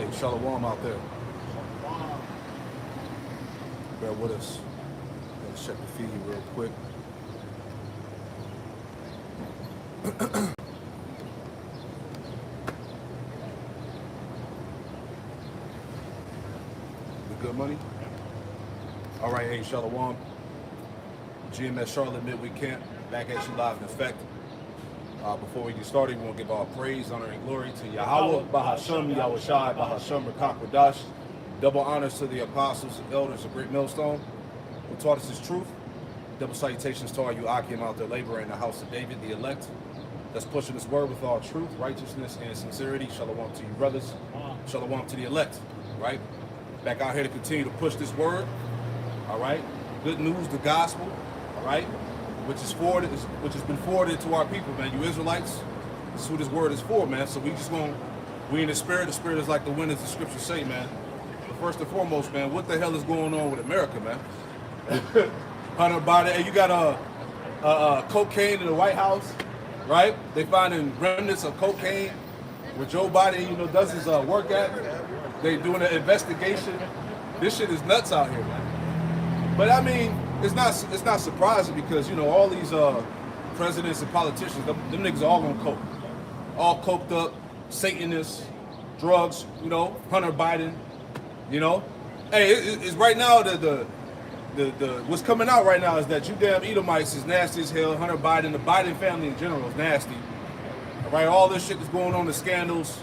Hey, Shalom out there. Bear with us. Let's check the feed real quick. The good money? All right, hey, Shalom. GMS Charlotte Midweek Camp, back at you live in effect. Before we get started, we want to give all praise, honor, and glory to Yahweh, Bahasham, Yahushai, Bahasham, Rakakwadash. Double honors to the apostles and elders of Great Millstone who taught us his truth. Double salutations to all you Akim out there laboring in the house of David, the elect, that's pushing this word with all truth, righteousness, and sincerity. Shalom to you, brothers. Shalom to the elect, right? Back out here to continue to push this word, all right? Good news, the gospel, all right? Which has been forwarded to our people, man. You Israelites, this is who this word is for, man. So we in the spirit is like the wind, as the scriptures say, man. But first and foremost, man, what the hell is going on with America, man? Hunter Biden, and you got cocaine in the White House, right? They finding remnants of cocaine where Joe Biden, does his work at. They doing an investigation. This shit is nuts out here, man. But I mean, it's not surprising because all these presidents and politicians, them niggas are all on coke, all coked up, Satanists, drugs. Hunter Biden. Hey, it's right now the what's coming out right now is that you damn Edomites is nasty as hell. Hunter Biden, the Biden family in general is nasty. All right, all this shit that's going on, the scandals.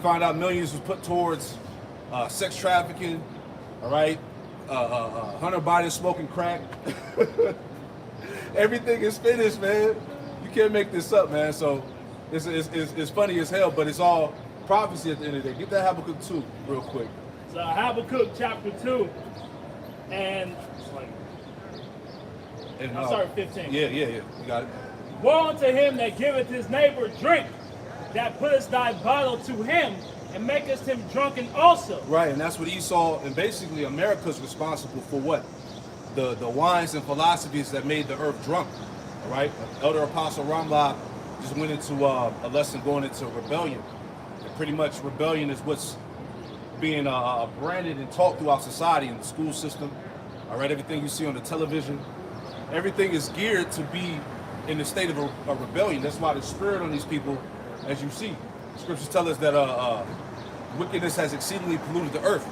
Find out millions was put towards sex trafficking. All right. Hunter Biden smoking crack. Everything is finished, man. You can't make this up, man. So it's funny as hell, but it's all prophecy at the end of the day. Get that Habakkuk 2 real quick. So Habakkuk chapter 2, and I'm sorry, 15. Yeah, you got it. Woe unto him that giveth his neighbor drink, that puttest thy bottle to him, and makest him drunken also. Right, and that's what Esau, and basically America's responsible for what? The wines and philosophies that made the earth drunk. All right, Elder Apostle Ramla just went into a lesson going into rebellion. And pretty much rebellion is what's being branded and taught throughout society in the school system. All right, everything you see on the television, everything is geared to be in the state of a rebellion. That's why the spirit on these people, as you see, scriptures tell us that wickedness has exceedingly polluted the earth,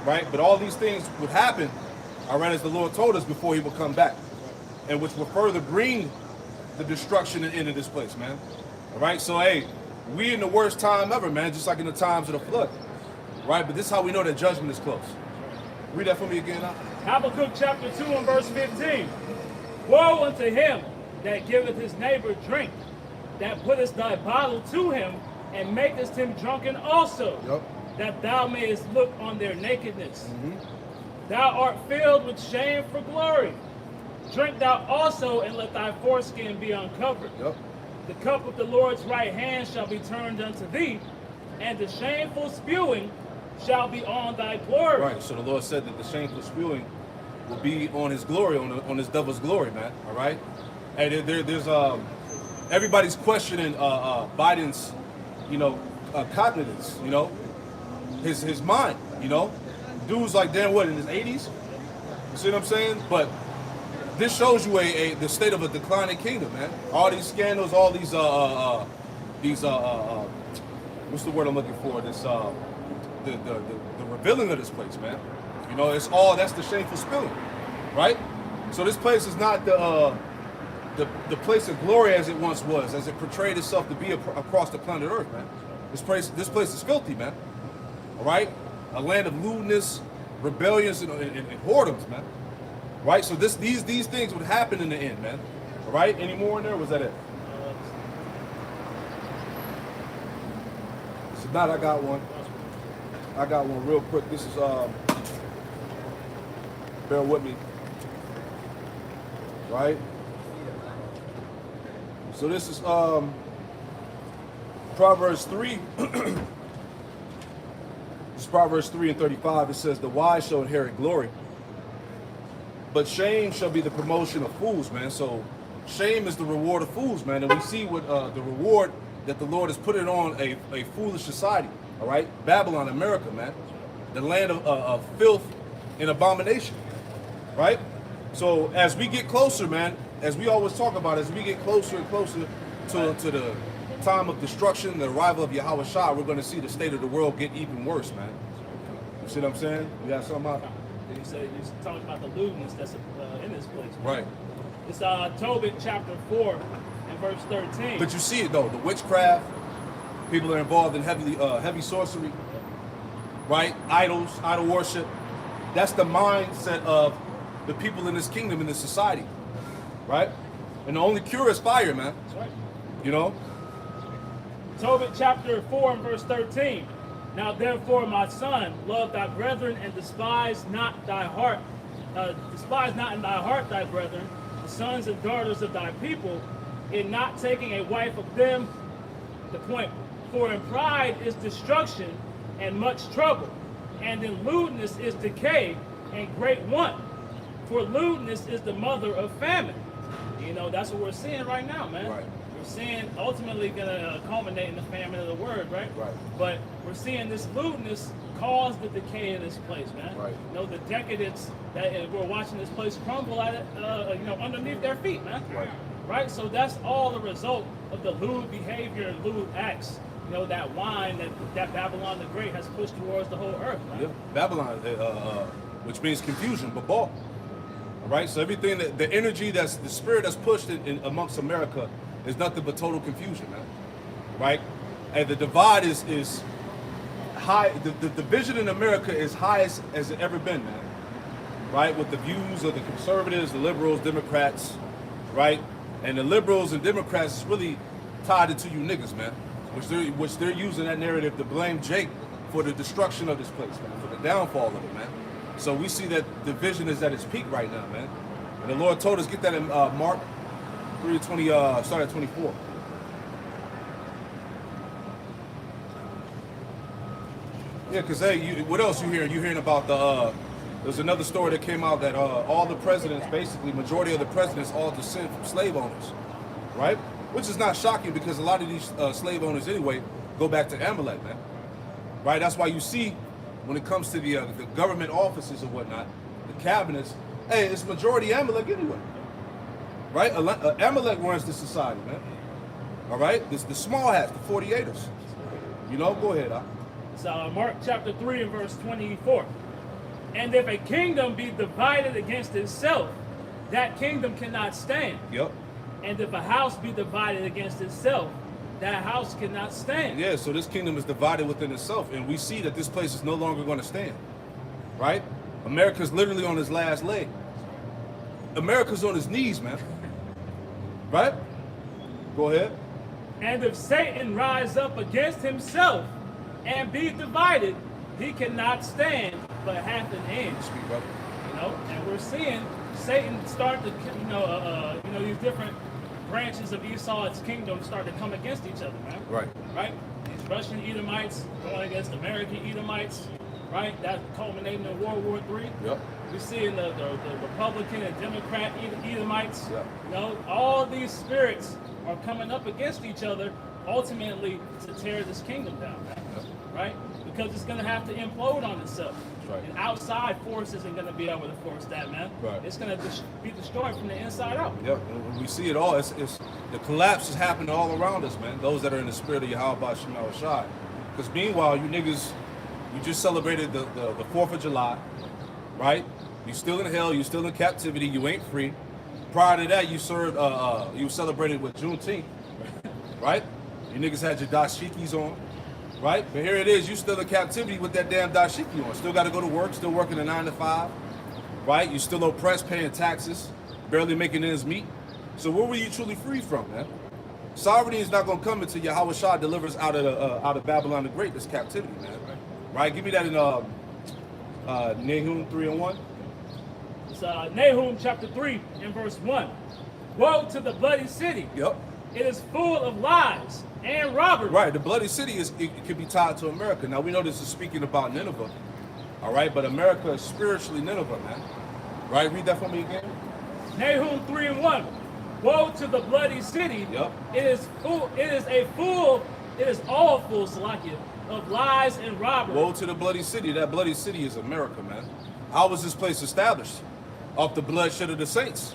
right? But all these things would happen, all right, as the Lord told us before he would come back, and which will further bring the destruction and end of this place, man. All right, so hey, we in the worst time ever, man, just like in the times of the flood, right? But this is how we know that judgment is close. Read that for me again, now. Habakkuk chapter 2 and verse 15. Woe unto him that giveth his neighbor drink, that puttest thy bottle to him, and makest him drunken also, that thou mayest look on their nakedness. Thou art filled with shame for glory. Drink thou also, and let thy foreskin be uncovered. The cup of the Lord's right hand shall be turned unto thee, and the shameful spewing shall be on thy glory. Right, so the Lord said that the shameful spewing will be on his glory, on his devil's glory, man. All right? And there's everybody's questioning Biden's cognizance, his mind, dude's like, damn, what, in his 80s? You see what I'm saying? But this shows you the state of a declining kingdom, man. All these scandals, all these what's the word I'm looking for? This the revealing of this place, man. It's all, that's the shameful spilling, right? So this place is not the place of glory as it once was, as it portrayed itself to be across the planet Earth, man. This place is filthy, man. All right, a land of lewdness, rebellions, and whoredoms, man. Right. So these things would happen in the end, man. All right. Any more in there? Was that it? So now I got one. I got one real quick. This is bear with me. Right. So this is Proverbs 3. It's Proverbs 3 and 35. It says, the wise shall inherit glory, but shame shall be the promotion of fools, man. So shame is the reward of fools, man. And we see what the reward that the Lord has put it on a foolish society. All right, Babylon, America, man, the land of filth and abomination. Right. So as we get closer, man, as we always talk about, as we get closer and closer to the time of destruction, the arrival of Yahweh Shah, we're going to see the state of the world get even worse, man. You see what I'm saying? You got something out? You said you talking about the lewdness that's in this place. Man. Right. It's Tobit chapter 4 and verse 13. But you see it though, the witchcraft, people are involved in heavy sorcery, right? Idols, idol worship. That's the mindset of the people in this kingdom, in this society, right? And the only cure is fire, man. That's right. You know? Tobit chapter 4 and verse 13. Now therefore, my son, love thy brethren and despise not in thy heart thy brethren, the sons and daughters of thy people, in not taking a wife of them. The point. For in pride is destruction and much trouble, and in lewdness is decay and great want. For lewdness is the mother of famine. You know, that's what we're seeing right now, man. Right. We're seeing ultimately going to culminate in the famine of the word, right? Right. But we're seeing this lewdness cause the decay of this place, man. Right. You know, the decadence that we're watching this place crumble at it, you know, underneath their feet, man. Right. Right. So that's all the result of the lewd behavior and lewd acts. You know, that wine that Babylon the Great has pushed towards the whole earth, man. Yeah. Babylon, which means confusion, babal. All right. So everything that the energy that's the spirit that's pushed in amongst America is nothing but total confusion, man. Right. And the divide is high. The division in America is highest as it ever been, man. Right. With the views of the conservatives, the liberals, Democrats, right. And the liberals and Democrats is really tied into you niggas, man. Which they're using that narrative to blame Jake for the destruction of this place, man, for the downfall of it, man. So we see that division is at its peak right now, man. And the Lord told us, get that in Mark 3:20, start at 24. Yeah, because hey, what else you hearing? You hearing about there's another story that came out that all the presidents, basically majority of the presidents, all descend from slave owners, right? Which is not shocking because a lot of these slave owners anyway go back to Amalek, man. Right? That's why you see when it comes to the government offices and whatnot, the cabinets, hey, it's majority Amalek anyway. Right? Amalek runs the society, man. All right? This the small hats, the 48ers. You know, go ahead, It's Mark chapter 3 and verse 24. And if a kingdom be divided against itself, that kingdom cannot stand. Yep. And if a house be divided against itself, that house cannot stand. Yeah, so this kingdom is divided within itself, and we see that this place is no longer going to stand. Right? America's literally on his last leg. America's on his knees, man. Right? Go ahead. And if Satan rise up against himself and be divided, he cannot stand but hath an end. Speak, brother. You know, and we're seeing Satan start to, these different branches of Esau's kingdom start to come against each other, man. Right. Right? These Russian Edomites going against American Edomites, right? That culminating in World War III. Yep. We're seeing the Republican and Democrat Edomites. Yep. You know, all these spirits are coming up against each other, ultimately to tear this kingdom down, man. Yep. Right? Because it's going to have to implode on itself. Right. And outside force isn't going to be able to force that, man. Right. It's going to be destroyed from the inside out. Yep. And we see it all. It's the collapse is happening all around us, man. Those that are in the spirit of Yahweh Shema Shai. Because meanwhile, you niggas, you just celebrated the 4th of July, right? You still in hell. You still in captivity. You ain't free. Prior to that, you served. You celebrated with Juneteenth, right? You niggas had your dashikis on. Right? But here it is, you still in captivity with that damn dashiki on. Still got to go to work, still working a 9 to 5. Right? You still oppressed, paying taxes, barely making ends meet. So where were you truly free from, man? Sovereignty is not going to come until Yahweh Shah delivers out of Babylon the Great, this captivity, man. Right? Give me that in Nahum 3:1. It's Nahum chapter 3 and verse 1. Woe to the bloody city. Yep. It is full of lies and robbery. Right, the bloody city it could be tied to America. Now we know this is speaking about Nineveh, all right, but America is spiritually Nineveh, man. Right, read that for me again. Nahum 3:1. Woe to the bloody city. Yep. It is all full, Salakia. of lies and robbery. Woe to the bloody city. That bloody city is America, man. How was this place established? Off the bloodshed of the saints.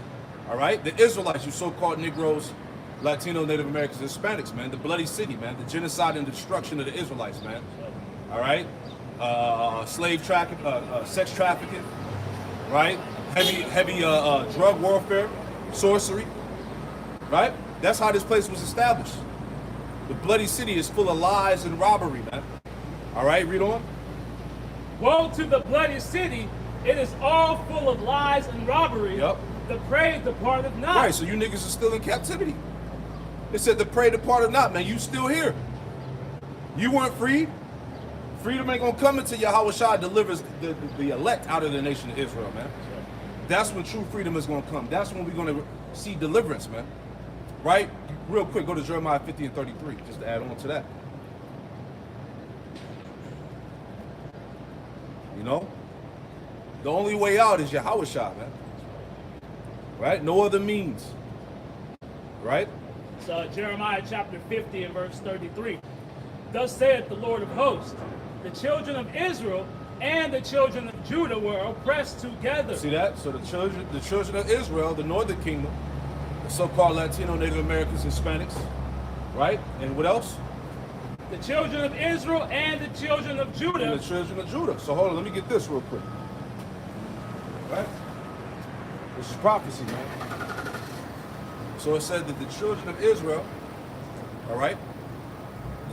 All right? The Israelites, you so-called Negroes, Latino, Native Americans, Hispanics, man. The bloody city, man. The genocide and destruction of the Israelites, man. All right? Slave trafficking, sex trafficking, right? Heavy drug warfare, sorcery, right? That's how this place was established. The bloody city is full of lies and robbery, man. All right, read on. Woe to the bloody city, it is all full of lies and robbery. Yep. The prey departeth not. Right, so you niggas are still in captivity. It said the prey departed not, man. You still here. You weren't freed. Freedom ain't gonna come until Yahushua delivers the elect out of the nation of Israel, man. That's when true freedom is gonna come. That's when we're gonna see deliverance, man. Right? Real quick, go to Jeremiah 50 and 33, just to add on to that. You know? The only way out is Yahushua, man. Right? No other means. Right? So Jeremiah chapter 50 and verse 33. Thus saith the Lord of hosts, the children of Israel and the children of Judah were oppressed together. See that? So the children of Israel, the northern kingdom, the so-called Latino, Native Americans, Hispanics, right? And what else? The children of Israel and the children of Judah. And the children of Judah. So hold on, let me get this real quick. Right? This is prophecy, man. So it said that the children of Israel, all right?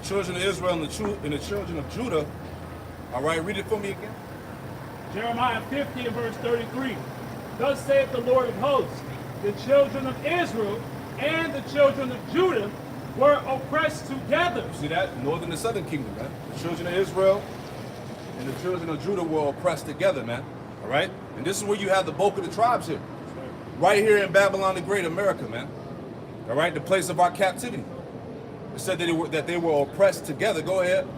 The children of Israel and the children of Judah, all right? Read it for me again. Jeremiah 50 and verse 33. Thus saith the Lord of hosts, the children of Israel and the children of Judah were oppressed together. See that? Northern and southern kingdom, man. The children of Israel and the children of Judah were oppressed together, man. All right? And this is where you have the bulk of the tribes here. Right here in Babylon the Great, America, man. All right? The place of our captivity. It said that they were oppressed together. Go ahead.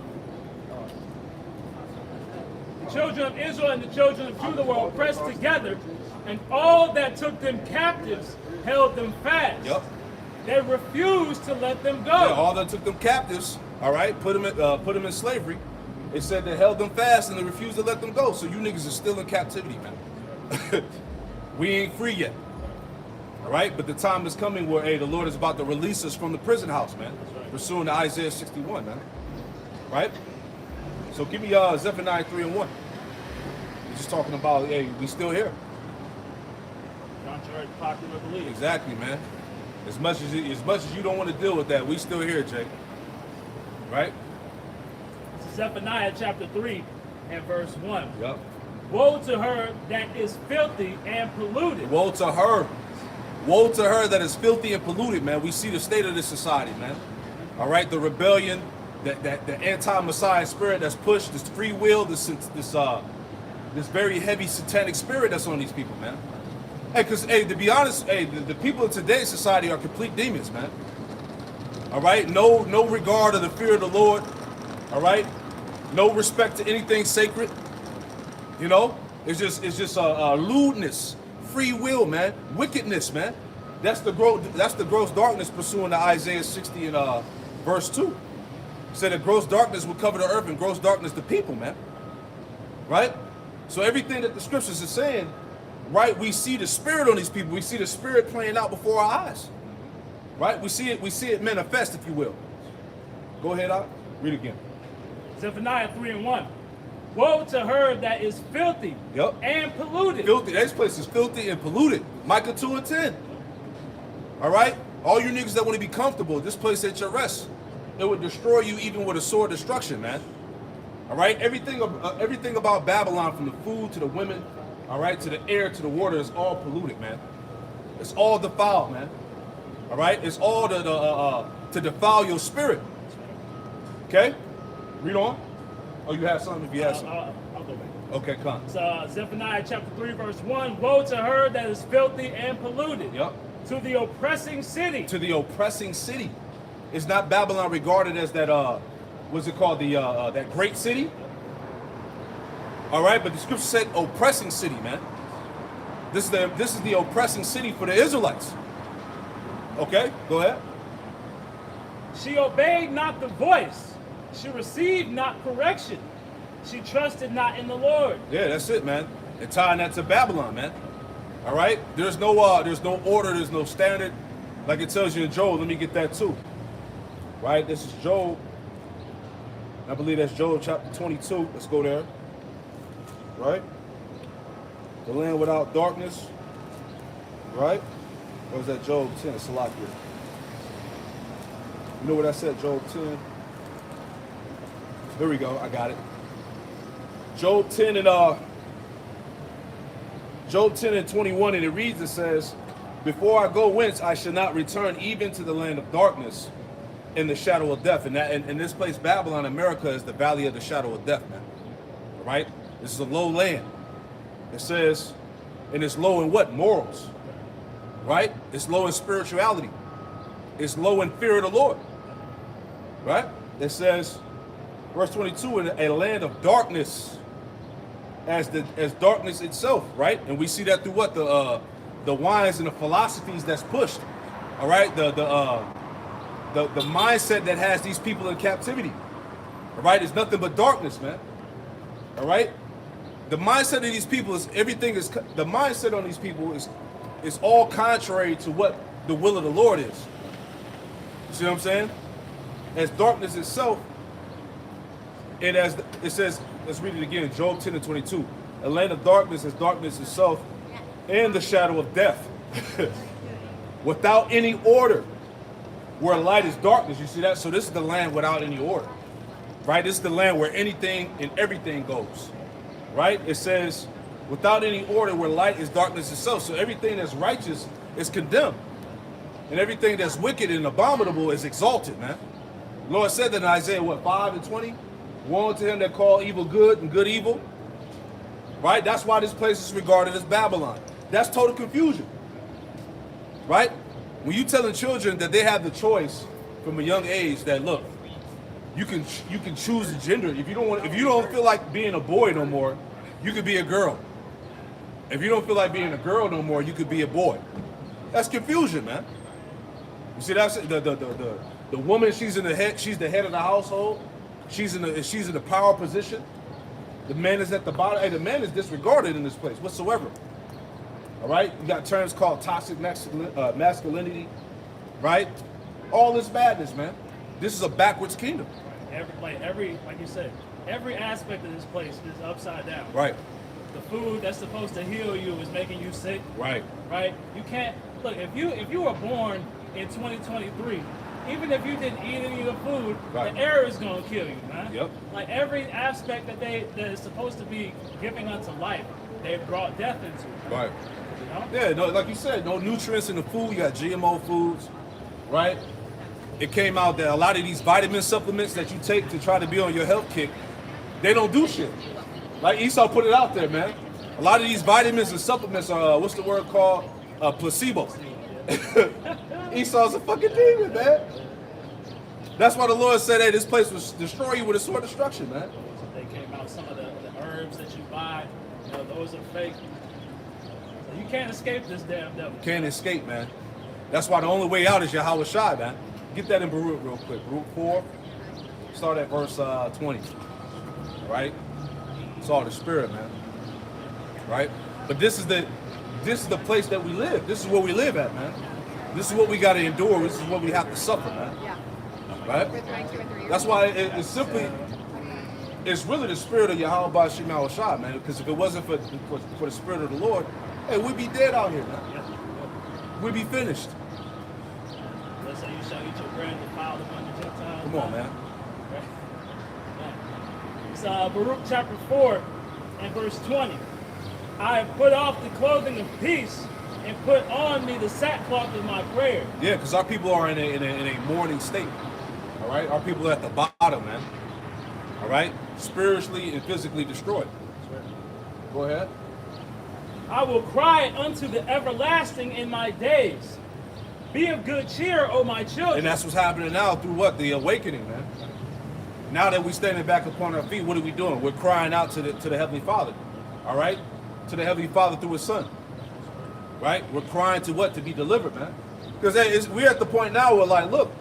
The children of Israel and the children of Judah were oppressed together, and all that took them captives held them fast. Yep. They refused to let them go. Yeah, all that took them captives, all right, put them in slavery. It said they held them fast and they refused to let them go. So you niggas are still in captivity, man. We ain't free yet. All right, but the time is coming where, hey, the Lord is about to release us from the prison house, man. Pursuing to Isaiah 61, man. Right? So give me Zephaniah 3 and 1. He's just talking about, hey, we still here. Contrary to popular belief. Exactly, man. As much as you don't want to deal with that, we still here, Jake. Right? This is Zephaniah chapter 3 and verse 1. Yep. Woe to her that is filthy and polluted. Woe to her. Woe to her that is filthy and polluted, man. We see the state of this society, man. All right, the rebellion, the anti-Messiah spirit that's pushed, this free will, this very heavy satanic spirit that's on these people, man. Hey, because, hey, to be honest, hey, the people of today's society are complete demons, man. All right? No regard of the fear of the Lord. All right? No respect to anything sacred. You know? It's just lewdness, free will, man. Wickedness, man. That's the gross darkness pursuing to Isaiah 60 and verse 2. It said that gross darkness will cover the earth and gross darkness the people, man. Right? So everything that the scriptures is saying, right, we see the spirit on these people. We see the spirit playing out before our eyes. Right? We see it manifest, if you will. Go ahead, Al. Read again. Zephaniah 3 and 1. Woe to her that is filthy and polluted. Filthy. This place is filthy and polluted. Micah 2 and 10. All right? All you niggas that want to be comfortable, this place at your rest. It would destroy you even with a sword destruction, man. All right? Everything about Babylon, from the food to the women, all right, to the air, to the water, is all polluted, man. It's all defiled, man. All right? It's all to defile your spirit. Okay? Read on. Oh, you have something? If you have something. I'll go back. Okay, come. So Zephaniah chapter 3 verse 1. Woe to her that is filthy and polluted. Yep. To the oppressing city. To the oppressing city. Is not Babylon regarded as that, what's it called? That great city? All right, but the scripture said oppressing city, man. This is the oppressing city for the Israelites. Okay, go ahead. She obeyed not the voice She received not correction. She trusted not in the Lord. Yeah, that's it, man. And tying that to Babylon, man. All right? There's no order, there's no standard. Like it tells you in Job, let me get that too. Right? This is Job. I believe that's Job chapter 22. Let's go there. Right? The land without darkness. Right? Or was that Job 10? Salakia. You know what I said, Job 10? Here we go. I got it. Job 10 and 21, and it reads, it says, before I go whence I shall not return even to the land of darkness in the shadow of death. And that in this place, Babylon, America, is the valley of the shadow of death, man. All right? This is a low land. It says, and it's low in what? Morals. Right? It's low in spirituality. It's low in fear of the Lord. Right? It says, verse 22, in a land of darkness, as darkness itself, right? And we see that through what? The wines and the philosophies that's pushed. All right? The mindset that has these people in captivity. All right? It's nothing but darkness, man. All right? The mindset of these people is the mindset on these people is all contrary to what the will of the Lord is. You see what I'm saying? As darkness itself, it says, let's read it again, Job 10 and 22. A land of darkness is darkness itself and the shadow of death. Without any order, where light is darkness. You see that? So this is the land without any order. Right? This is the land where anything and everything goes. Right? It says, without any order, where light is darkness itself. So everything that's righteous is condemned. And everything that's wicked and abominable is exalted, man. The Lord said that in Isaiah, 5 and 20? Woe unto him that call evil good and good evil. Right? That's why this place is regarded as Babylon. That's total confusion. Right? When you telling children that they have the choice from a young age that, look, you can choose a gender. If you don't feel like being a boy no more, you could be a girl. If you don't feel like being a girl no more, you could be a boy. That's confusion, man. You see, that's the woman. She's the head of the household. She's in the power position. The man is at the bottom. Hey, the man is disregarded in this place whatsoever. All right, you got terms called toxic masculinity, right? All this badness, man. This is a backwards kingdom. Like you said, every aspect of this place is upside down. Right. The food that's supposed to heal you is making you sick. Right. Right. You can't look if you were born in 2023. Even if you didn't eat any of the food, right, the air is going to kill you, man. Yep. Like every aspect that is supposed to be giving unto life, they brought death into. Right. You know? Yeah, no, like you said, no nutrients in the food. You got GMO foods, right? It came out that a lot of these vitamin supplements that you take to try to be on your health kick, they don't do shit. Like Esau put it out there, man. A lot of these vitamins and supplements are, what's the word called? Placebo. Esau's a fucking demon, man. That's why the Lord said, hey, this place will destroy you with a sword of destruction, man. They came out, some of the herbs that you buy, those are fake. So you can't escape this damn devil. Can't escape, man. That's why the only way out is Yahweh Shai, man. Get that in Baruch real quick. Baruch 4, start at verse 20. Right? It's all the spirit, man. Right? But this is the place that we live. This is where we live at, man. This is what we got to endure. This is what we have to suffer, man. Yeah. Right? That's why it's really the spirit of Yahweh Ba'ashim Shai, man. Because if it wasn't for the spirit of the Lord, hey, we'd be dead out here, man. We'd be finished. Let's say you shall eat your bread and defile among the Gentiles. Come on, man. It's Baruch chapter 4 and verse 20. I have put off the clothing of peace and put on me the sackcloth of my prayer. Yeah, because our people are in a mourning state. All right? Our people are at the bottom, man. All right? Spiritually and physically destroyed. Go ahead. I will cry unto the everlasting in my days. Be of good cheer, O my children. And that's what's happening now through what? The awakening, man. Now that we're standing back upon our feet, what are we doing? We're crying out to the Heavenly Father. All right? To the Heavenly Father through His Son. Right? We're crying to what? To be delivered, man. Because we're at the point now where, like, look,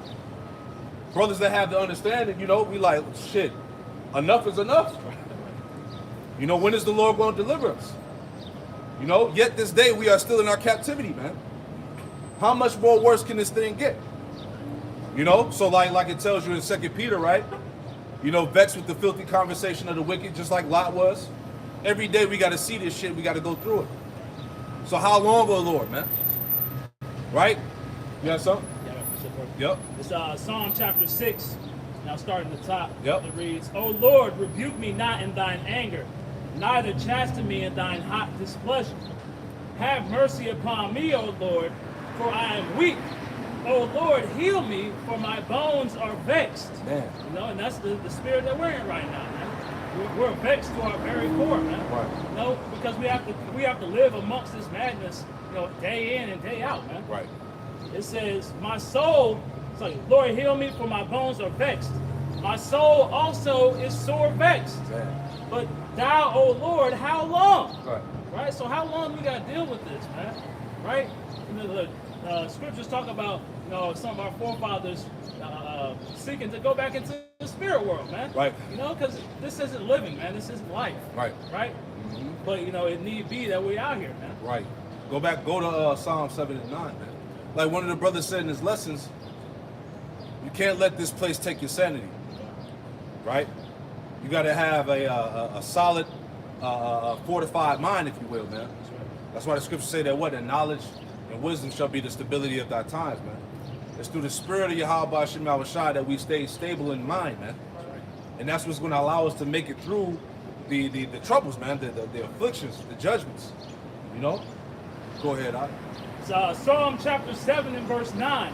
Brothers that have the understanding, you know, we like, shit, enough is enough. You know, when is the Lord going to deliver us? You know, yet this day we are still in our captivity, man. How much more worse can this thing get? You know, so like it tells you in 2 Peter, right? You know, vexed with the filthy conversation of the wicked, just like Lot was. Every day we got to see this shit. We got to go through it. So how long, O Lord, man? Right? You got something? Yeah, it's Psalm chapter 6. Now starting at the top. Yep. It reads, O Lord, rebuke me not in thine anger, neither chasten me in thine hot displeasure. Have mercy upon me, O Lord, for I am weak. O Lord, heal me, for my bones are vexed. Man. You know, and that's the spirit that we're in right now, man. We're vexed to our very core, man. Right. You know, because we have to live amongst this madness, you know, day in and day out, man. Right. It says, my soul, it's like, Lord, heal me, for my bones are vexed. My soul also is sore vexed. Man. But thou, O Lord, how long? Right. Right? So how long we got to deal with this, man? Right? You know, the scriptures talk about, you know, some of our forefathers seeking to go back into the spirit world, man. Right. You know, because this isn't living, man. This isn't life. Right. Right? Mm-hmm. But, you know, it need be that we out here, man. Right. Go to Psalm 7 and 9, man. Like one of the brothers said in his lessons, you can't let this place take your sanity. Right? You got to have a solid, fortified mind, if you will, man. That's why the scriptures say that what? That knowledge and wisdom shall be the stability of thy times, man. It's through the spirit of Yahweh Shem Yahushua that we stay stable in mind, man. And that's what's going to allow us to make it through the troubles, man, the afflictions, the judgments. You know? Go ahead, It's Psalm chapter 7 and verse 9.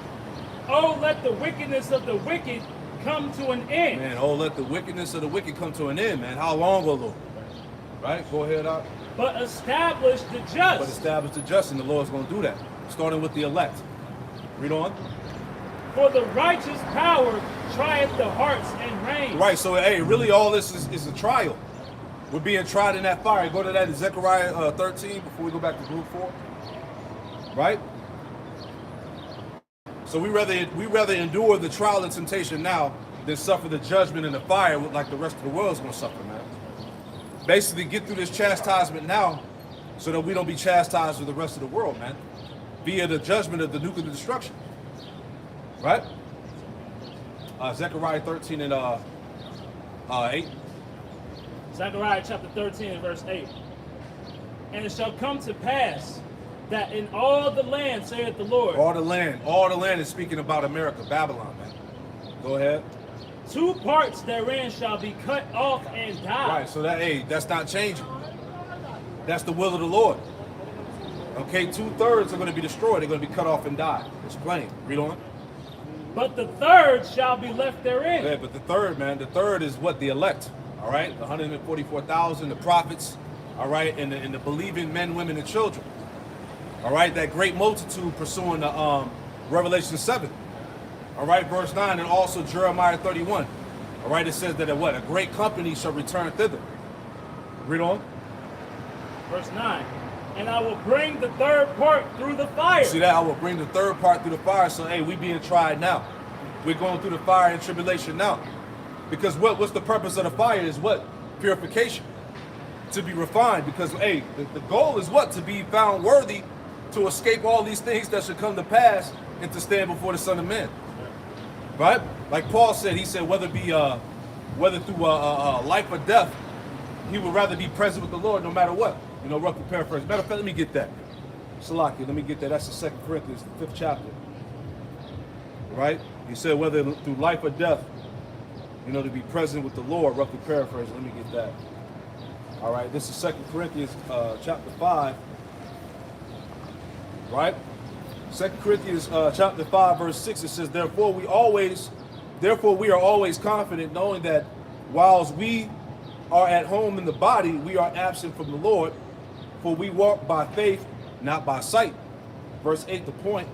Oh, let the wickedness of the wicked come to an end. Man, oh, let the wickedness of the wicked come to an end, man. How long, O Lord? Right? Go ahead, But establish the just. But establish the just, and the Lord's going to do that. Starting with the elect. Read on. For the righteous power trieth the hearts and reins. Right, so, hey, really all this is a trial. We're being tried in that fire. Go to that in Zechariah 13 before we go back to group 4. Right? So we rather endure the trial and temptation now than suffer the judgment in the fire like the rest of the world's going to suffer, man. Basically, get through this chastisement now so that we don't be chastised with the rest of the world, man, via the judgment of the nuclear destruction. Right? Zechariah 13 and 8. Zechariah chapter 13 and verse 8. And it shall come to pass that in all the land, saith the Lord. All the land is speaking about America, Babylon, man. Go ahead. 2 parts therein shall be cut off and die. Right, so that's not changing. That's the will of the Lord. Okay, 2/3 are going to be destroyed. They're going to be cut off and die. It's plain. Read on. But the third shall be left therein. Yeah, but the third, man, the third is what? The elect. All right, the 144,000, the prophets. All right, and the believing men, women, and children. All right, that great multitude pursuing the Revelation 7. All right, verse 9, and also Jeremiah 31. All right, it says that a great company shall return thither. Read on. Verse 9. And I will bring the third part through the fire. See that? I will bring the third part through the fire. So, hey, we being tried now. We're going through the fire and tribulation now. Because what's the purpose of the fire is what? Purification. To be refined. Because, hey, the goal is what? To be found worthy to escape all these things that should come to pass and to stand before the Son of Man. Right? Like Paul said, he said whether through life or death, he would rather be present with the Lord no matter what. You know, roughly paraphrase. Matter of fact, let me get that. Salaki, let me get that. That's the 2 Corinthians, the 5th chapter. Right? He said whether through life or death, you know, to be present with the Lord, roughly paraphrase. Let me get that. All right, this is 2 Corinthians chapter 5. Right? 2 Corinthians chapter 5, verse 6, it says, Therefore we are always confident, knowing that whilst we are at home in the body, we are absent from the Lord, for we walk by faith, not by sight. Verse 8, the point.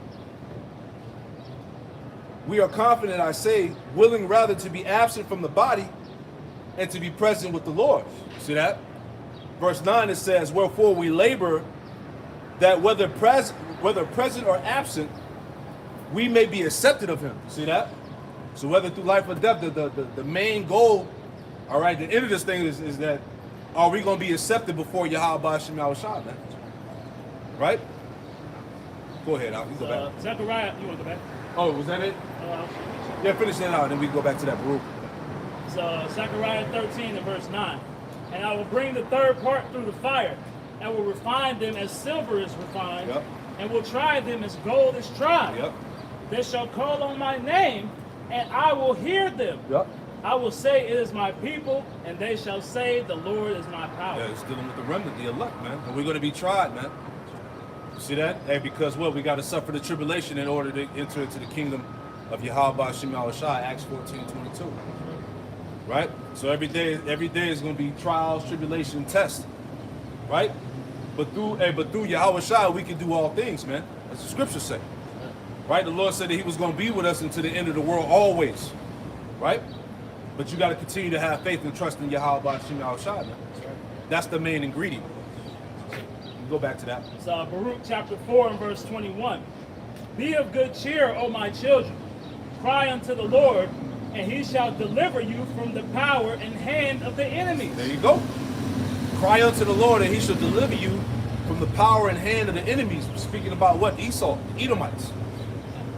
We are confident, I say, willing rather to be absent from the body and to be present with the Lord. See that? Verse 9, it says, Wherefore we labor that whether present or absent, we may be accepted of him. See that? So whether through life or death, the main goal, all right, the end of this thing is that are we going to be accepted before Yahweh Shem Yahushua, man? Right? Go ahead, Al. You go back. Zechariah, you want to go back? Oh, was that it? Yeah, finish that out, and then we can go back to that Baruch. So Zechariah 13 and verse 9. And I will bring the third part through the fire, and will refine them as silver is refined, Yep. and will try them as gold is tried. Yep. They shall call on my name, and I will hear them. Yep. I will say, it is my people, and they shall say, the Lord is my power. Yeah, it's dealing with the remnant, the elect, man. And we're going to be tried, man. See that? Hey, because what? We got to suffer the tribulation in order to enter into the kingdom of Yahweh Shem Yahushua, Acts 14:22. Right? So every day is going to be trials, tribulation, test. Right? But through Yahushua, we can do all things, man. As the scriptures say. Right? The Lord said that he was going to be with us until the end of the world always. Right? But you got to continue to have faith and trust in Yahweh Shem Yahushua, man. That's the main ingredient. Go back to that. It's Baruch chapter 4 and verse 21. Be of good cheer, O my children. Cry unto the Lord, and he shall deliver you from the power and hand of the enemies. There you go. Cry unto the Lord, and he shall deliver you from the power and hand of the enemies. Speaking about what? Esau, the Edomites.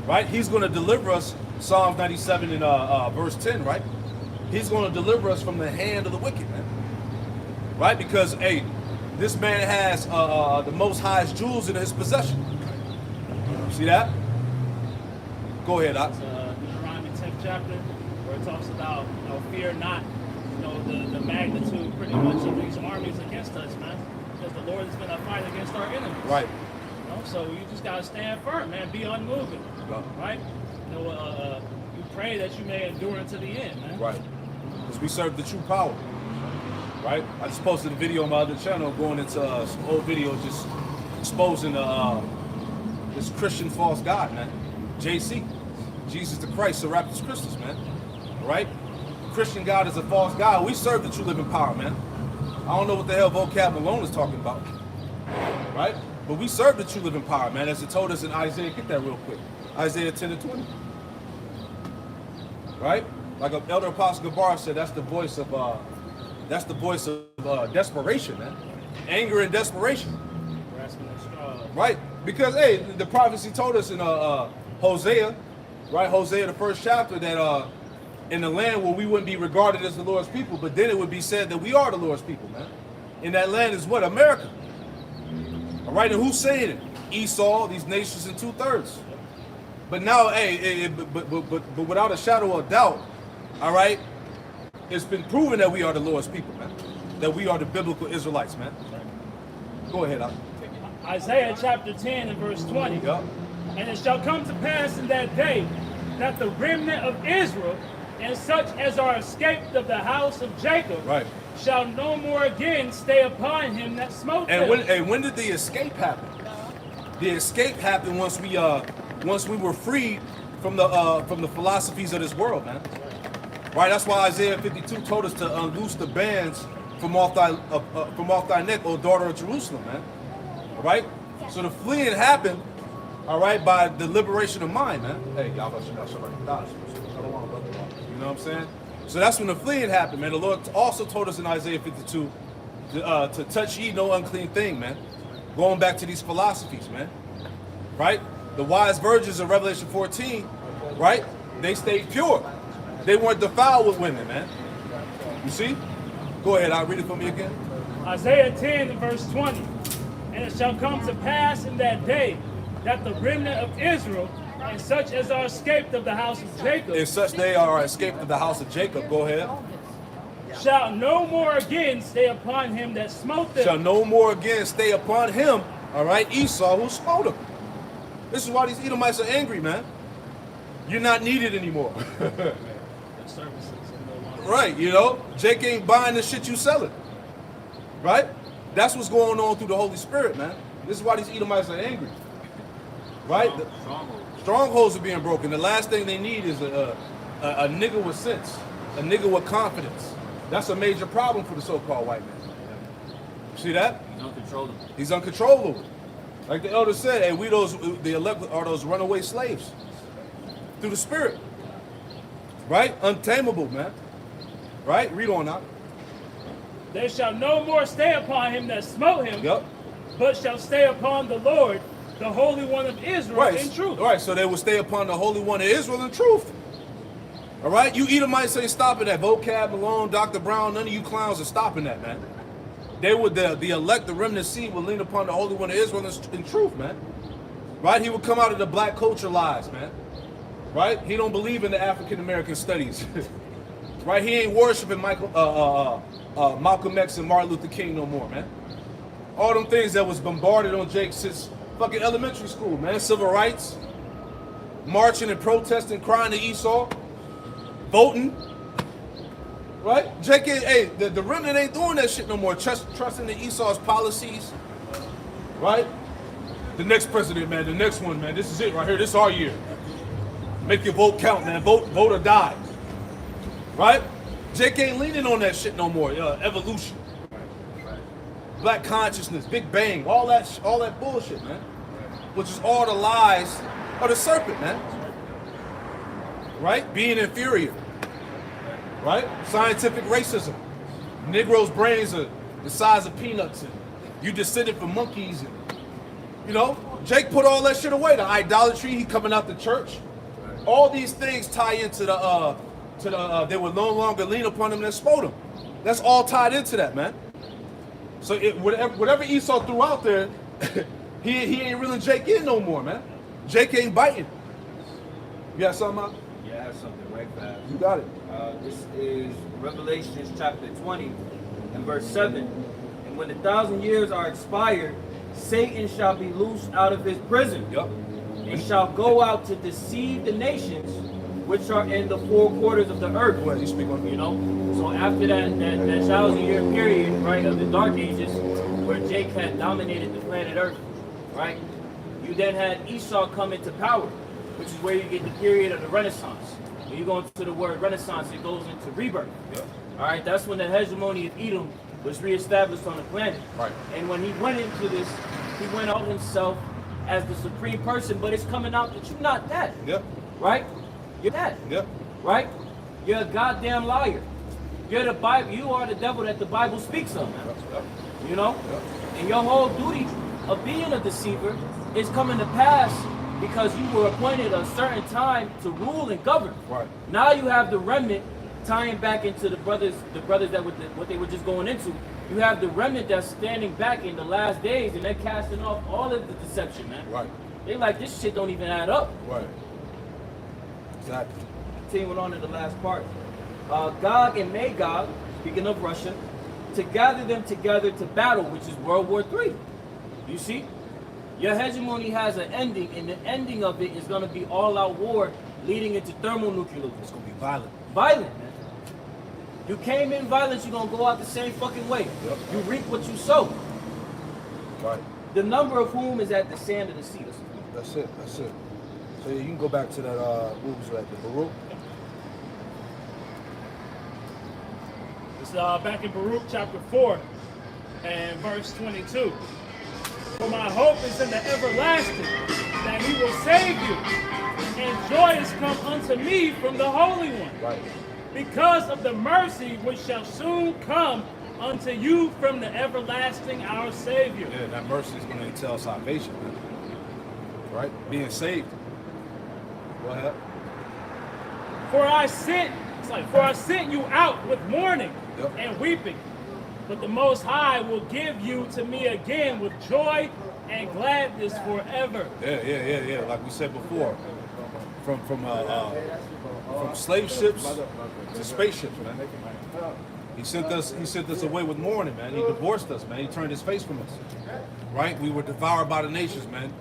Right? He's going to deliver us, Psalms 97 and verse 10, right? He's going to deliver us from the hand of the wicked, man. Right? Because, hey, this man has the most highest jewels in his possession. See that? Go ahead, Ox. Deuteronomy 10th chapter, where it talks about, fear not, the magnitude pretty much of these armies against us, man. Because the Lord is going to fight against our enemies. Right. So you just got to stand firm, man. Be unmoving. Right? You pray that you may endure unto the end, man. Right. Because we serve the true power. Right? I just posted a video on my other channel going into some old videos just exposing this Christian false god, man. JC. Jesus the Christ, Serapis Christus, man. Right? Christian God is a false God. We serve the true living power, man. I don't know what the hell vocab Malone is talking about. Right? But we serve the true living power, man, as it told us in Isaiah. Get that real quick. Isaiah 10 and 20. Right? Like Elder Apostle Gabar said, that's the voice of desperation, man. Anger and desperation. Right? Because, hey, the prophecy told us in Hosea, right? Hosea, the first chapter, that in the land where we wouldn't be regarded as the Lord's people, but then it would be said that we are the Lord's people, man. And that land is what? America. All right? And who's saying it? Esau, these nations in 2/3. But now, hey, but without a shadow of doubt, all right, it's been proven that we are the Lord's people, man. That we are the biblical Israelites, man. Go ahead, Al. Isaiah chapter 10 and verse 20. Yep. And it shall come to pass in that day that the remnant of Israel and such as are escaped of the house of Jacob Right. shall no more again stay upon him that smote them. And when did the escape happen? The escape happened once we were freed from the philosophies of this world, man. Right? That's why Isaiah 52 told us to unloose the bands from off thy neck, O daughter of Jerusalem, man. All right? So the fleeing happened, all right, by the liberation of mind, man. Hey, y'all, you know what I'm saying? So that's when the fleeing happened, man. The Lord also told us in Isaiah 52 to touch ye no unclean thing, man. Going back to these philosophies, man. Right? The wise virgins of Revelation 14, right? They stayed pure. They weren't defiled with women, man. You see? Go ahead, I'll read it for me again. Isaiah 10 and verse 20. And it shall come to pass in that day that the remnant of Israel and such as are escaped of the house of Jacob. And such they are escaped of the house of Jacob. Go ahead. Shall no more again stay upon him that smote them. Shall no more again stay upon him, all right, Esau, who smote him. This is why these Edomites are angry, man. You're not needed anymore. Right, you know, Jake ain't buying the shit you selling. Right? That's what's going on through the Holy Spirit, man. This is why these Edomites are angry. Right? Strongholds are being broken. The last thing they need is a nigga with sense, a nigga with confidence. That's a major problem for the so-called white man. See that? He's uncontrollable. He's uncontrollable. Like the elder said, hey, the elect are those runaway slaves through the Spirit. Right? Untamable, man. Right? Read on now. They shall no more stay upon him that smote him, Yep. but shall stay upon the Lord, the Holy One of Israel, in truth. Right, so they will stay upon the Holy One of Israel in truth. All right? You Edomites ain't stopping that. Vocab, Malone, Dr. Brown, none of you clowns are stopping that, man. They would, the elect, the remnant seed will lean upon the Holy One of Israel in truth, man. Right? He would come out of the black culture lies, man. Right? He don't believe in the African American studies. Right? He ain't worshiping Malcolm X and Martin Luther King no more, man. All them things that was bombarded on Jake since fucking elementary school, man. Civil rights, marching and protesting, crying to Esau, voting. Right? Jake, hey, the remnant ain't doing that shit no more. Trusting in Esau's policies. Right? The next president, man. The next one, man. This is it right here. This is our year. Make your vote count, man. Vote or die. Right? Jake ain't leaning on that shit no more. Evolution. Black consciousness, Big Bang, all that bullshit, man. Which is all the lies of the serpent, man. Right? Being inferior. Right? Scientific racism. Negroes' brains are the size of peanuts, and you descended from monkeys, and Jake put all that shit away. The idolatry, he coming out the church. All these things tie into they would no longer lean upon him that smote him. That's all tied into that, man. So whatever Esau threw out there, he ain't reeling Jake in no more, man. Jake ain't biting. You got something out? Yeah, I have something right fast. You got it. This is Revelation chapter 20 and verse 7. And when 1,000 years are expired, Satan shall be loosed out of his prison. Yup. And shall go out to deceive the nations which are in the four quarters of the earth. Go ahead, you speak on it. So after that 1,000-year period, right, of the Dark Ages, where Jake had dominated the planet Earth, right, you then had Esau come into power, which is where you get the period of the Renaissance. When you go into the word Renaissance, it goes into rebirth. Yep. All right, that's when the hegemony of Edom was reestablished on the planet. Right. And when he went into this, he went out himself as the supreme person, but it's coming out that you're not that. Yep. Right? You're that. Yep. Right? You're a goddamn liar. You're the Bible. You are the devil that the Bible speaks of, man. Yep. You know? Yep. And your whole duty of being a deceiver is coming to pass because you were appointed a certain time to rule and govern. Right. Now you have the remnant tying back into the brothers that what they were just going into. You have the remnant that's standing back in the last days, and they're casting off all of the deception, man. Right. They like, this shit don't even add up. Right. Exactly. Continuing on to the last part. Gog and Magog, speaking of Russia, to gather them together to battle, which is World War III. You see? Your hegemony has an ending, and the ending of it is going to be all-out war leading into thermonuclear. It's going to be violent. Violent, man. You came in violence, you're going to go out the same fucking way. Yep. You reap what you sow. Right. The number of whom is at the sand of the sea. That's it. That's it. So yeah, you can go back to that, what was that, the Baruch? It's back in Baruch chapter 4 and verse 22. For my hope is in the everlasting, that he will save you, and joy is come unto me from the Holy One. Right. Because of the mercy which shall soon come unto you from the everlasting our Savior. Yeah, that mercy is going to entail salvation, man. Right? Being saved. Go ahead. For I sent you out with mourning Yep. and weeping, but the Most High will give you to me again with joy and gladness forever. Yeah. Like we said before, from slave ships to spaceships, man. He sent us away with mourning, man. He divorced us, man. He turned his face from us. Right? We were devoured by the nations, man.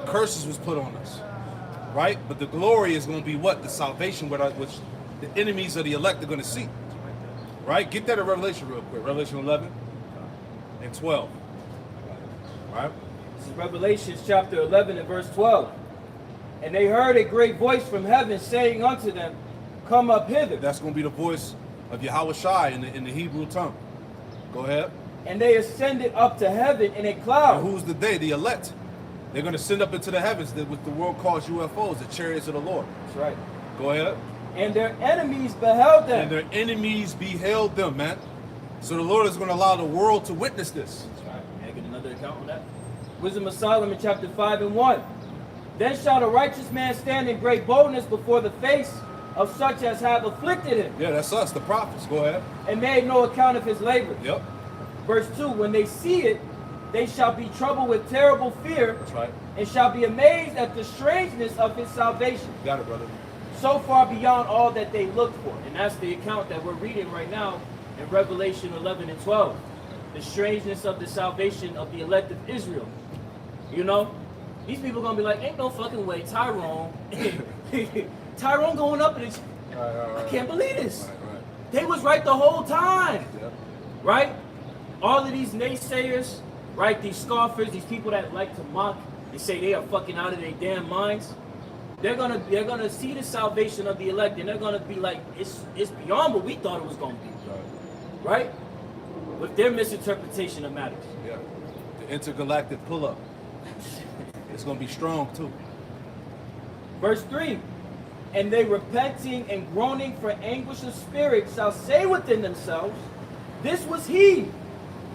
Curses was put on us. Right? But the glory is going to be what? The salvation which the enemies of the elect are going to see. Right? Get that in Revelation real quick. Revelation 11 and 12. Right? This is Revelation chapter 11 and verse 12. And they heard a great voice from heaven saying unto them, come up hither. That's going to be the voice of Yahweh Shai in the Hebrew tongue. Go ahead. And they ascended up to heaven in a cloud. And who's the they? The elect. They're going to send up into the heavens with the world calls UFOs, the chariots of the Lord. That's right. Go ahead. And their enemies beheld them. And their enemies beheld them, man. So the Lord is going to allow the world to witness this. That's right. Can I get another account on that? Wisdom of Solomon, chapter 5 and 1. Then shall the righteous man stand in great boldness before the face of such as have afflicted him. Yeah, that's us, the prophets. Go ahead. And made no account of his labor. Yep. Verse 2. When they see it, they shall be troubled with terrible fear. That's right. And shall be amazed at the strangeness of his salvation. Got it, brother. So far beyond all that they looked for. And that's the account that we're reading right now in Revelation 11 and 12. The strangeness of the salvation of the elect of Israel. You know, these people going to be like, ain't no fucking way Tyrone going up in it. Right. I can't believe this. Right. They was right the whole time. Yep. Right? All of these naysayers, right? These scoffers, these people that like to mock and say they are fucking out of their damn minds. They're gonna see the salvation of the elect, and they're gonna be like, it's beyond what we thought it was gonna be, right? With their misinterpretation of matters. Yeah, the intergalactic pull-up. It's gonna be strong too. Verse 3. And they repenting and groaning for anguish of spirit shall say within themselves, this was he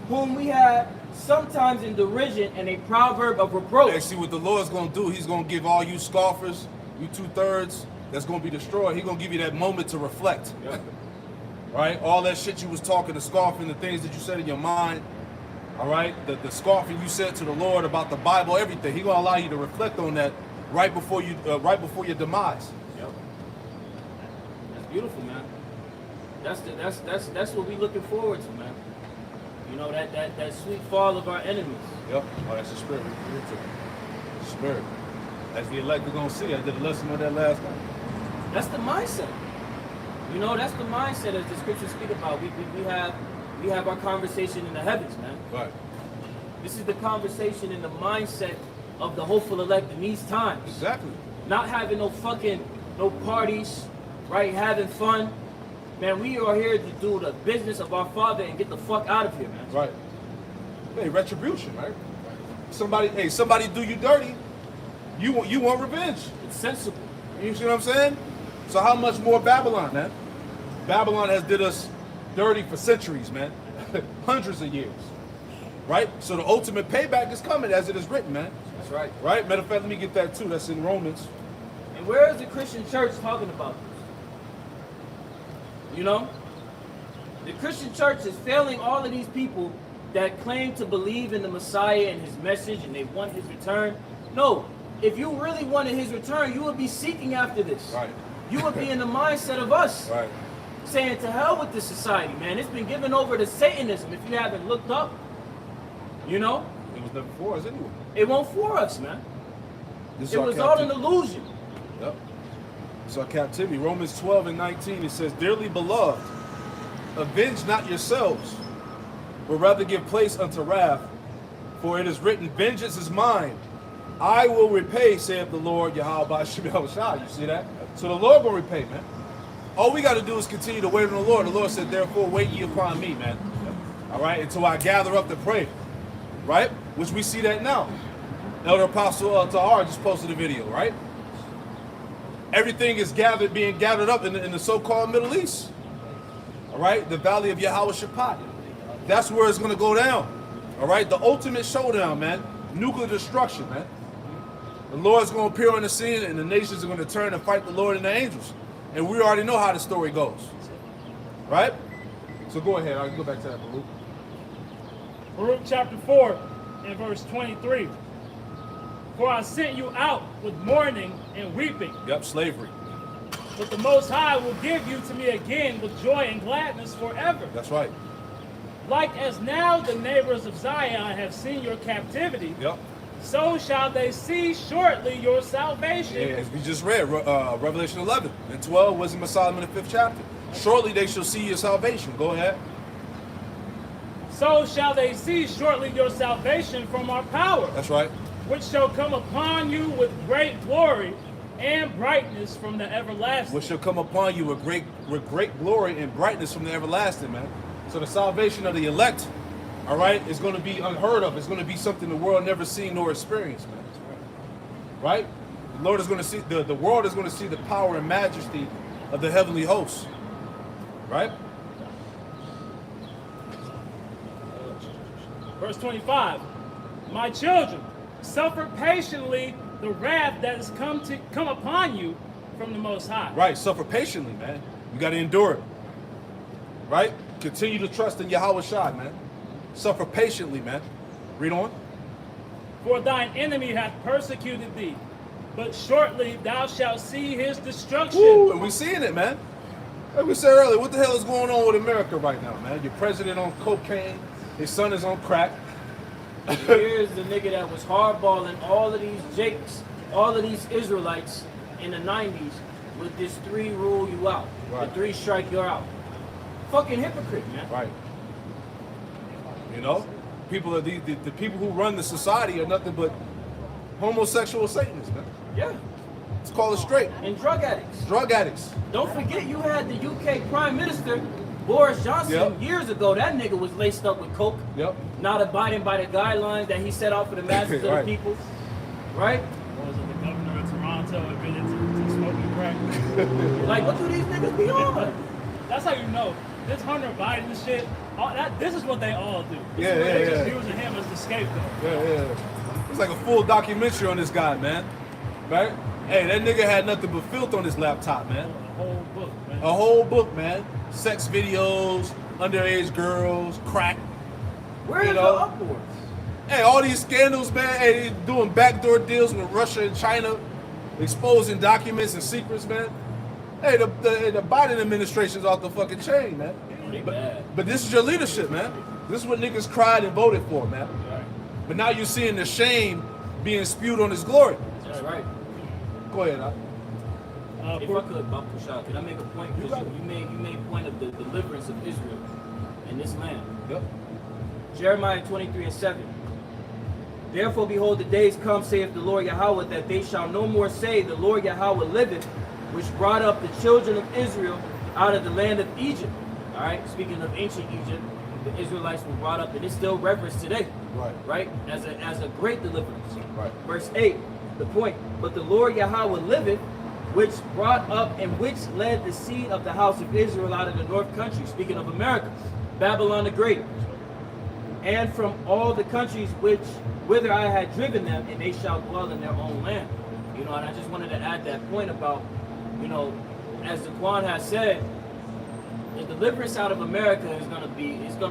whom we had sometimes in derision and a proverb of reproach. Hey, see what the Lord's gonna do? He's gonna give all you scoffers, you 2/3 that's gonna be destroyed. He's gonna give you that moment to reflect. Yep. Right? All that shit you was talking, the scoffing, the things that you said in your mind. All right, the scoffing you said to the Lord about the Bible, everything. He's gonna allow you to reflect on that right before your demise. Yep. That's beautiful, man. That's what we looking forward to, man. You know, that sweet fall of our enemies. Yep. Oh, that's the spirit. Spirit. As the elect are gonna see. I did a lesson on that last night. That's the mindset. You know, that's the mindset as the scriptures speak about. We have our conversation in the heavens, man. Right. This is the conversation in the mindset of the hopeful elect in these times. Exactly. Not having no parties, right? Having fun. Man, we are here to do the business of our Father and get the fuck out of here, man. Right. Hey, retribution, right? Somebody do you dirty. You want revenge. It's sensible. You see what I'm saying? So how much more Babylon, man? Babylon has did us dirty for centuries, man. Hundreds of years. Right? So the ultimate payback is coming as it is written, man. That's right. Right? Matter of fact, let me get that too. That's in Romans. And where is the Christian church talking about this? You know? The Christian church is failing all of these people that claim to believe in the Messiah and his message and they want his return. No. If you really wanted his return, you would be seeking after this. Right. You would be in the mindset of us. Right. Saying to hell with this society, man. It's been given over to Satanism if you haven't looked up. You know? It was never for us anyway. It won't for us, man. This It was all an illusion. Yep. It's our captivity. Romans 12 and 19, it says, Dearly beloved, avenge not yourselves, but rather give place unto wrath. For it is written, Vengeance is mine. I will repay, saith the Lord, Yahweh Shemel Shah. You see that? So the Lord will repay, man. All we got to do is continue to wait on the Lord. The Lord said, therefore, wait ye upon me, man. All right? Until I gather up to pray. Right? Which we see that now. Elder Apostle Tahar just posted a video, right? Everything is being gathered up in the so-called Middle East. All right? The Valley of Yahweh Shaphat. That's where it's going to go down. All right? The ultimate showdown, man. Nuclear destruction, man. The Lord's going to appear on the scene and the nations are going to turn and fight the Lord and the angels. And we already know how the story goes. Right? So go ahead. I'll go back to that, Baruch. Baruch chapter 4 and verse 23. For I sent you out with mourning and weeping. Yep, slavery. But the Most High will give you to me again with joy and gladness forever. That's right. Like as now the neighbors of Zion have seen your captivity, Yep. so shall they see shortly your salvation. Yeah, as we just read, Revelation 11 and 12, Wisdom of Solomon, the 5th chapter. Shortly they shall see your salvation. Go ahead. So shall they see shortly your salvation from our power, That's right. which shall come upon you with great glory and brightness from the everlasting. Which shall come upon you with great glory and brightness from the everlasting, man. So the salvation of the elect, all right, is going to be unheard of. It's going to be something the world never seen nor experienced, man. Right? The Lord is going to see, the world is going to see the power and majesty of the heavenly hosts. Right? Verse 25. My children, suffer patiently the wrath that has come upon you from the Most High. Right, suffer patiently, man. You got to endure it. Right? Continue to trust in Yahweh Shai, man. Suffer patiently, man. Read on. For thine enemy hath persecuted thee, but shortly thou shalt see his destruction. Woo, and we seeing it, man. Like we said earlier, what the hell is going on with America right now, man? Your president on cocaine, his son is on crack. Here's the nigga that was hardballing all of these Jakes, all of these Israelites in the 90s with this 3 rule you out. Right. The 3 strike you're out. Fucking hypocrite, man. Right. You know? People are the people who run the society are nothing but homosexual Satanists, man. Yeah. Let's call it straight. And drug addicts. Drug addicts. Don't forget you had the UK Prime Minister, Boris Johnson, Yep. years ago. That nigga was laced up with coke. Yep. Not abiding by the guidelines that he set out for the masses Right. of the people. Right? What was it, the governor of Toronto admitted to smoking crack? Like, what do these niggas be on? That's how you know. This Hunter Biden shit, this is what they all do. Yeah, Just yeah. using him as the scapegoat. Yeah. It's like a full documentary on this guy, man. Right? Hey, that nigga had nothing but filth on his laptop, man. A whole book, man. A whole book, man. Sex videos, underage girls, crack. Where is You the know? upwards? Hey, all these scandals, man. Hey, they doing backdoor deals with Russia and China, exposing documents and secrets, man. Hey, the Biden administration's off the fucking chain, man. But this is your leadership, man. This is what niggas cried and voted for, man. But now you're seeing the shame being spewed on his glory. That's right. Go ahead, Al. If I could, Bob Kushal, can I make a point? Because you made point of the deliverance of Israel in this land. Yep. Jeremiah 23:7. Therefore, behold, the days come, saith the Lord Yahweh, that they shall no more say, the Lord Yahweh liveth, which brought up the children of Israel out of the land of Egypt. All right, speaking of ancient Egypt, the Israelites were brought up, and it's still referenced today. Right? As a great deliverance. Right. Verse 8, the point. But the Lord Yahweh liveth, which brought up and which led the seed of the house of Israel out of the north country, speaking of America, Babylon the Great, and from all the countries whither I had driven them, and they shall dwell in their own land. You know, and I just wanted to add that point about, you know, as Daquan has said, the deliverance out of America is gonna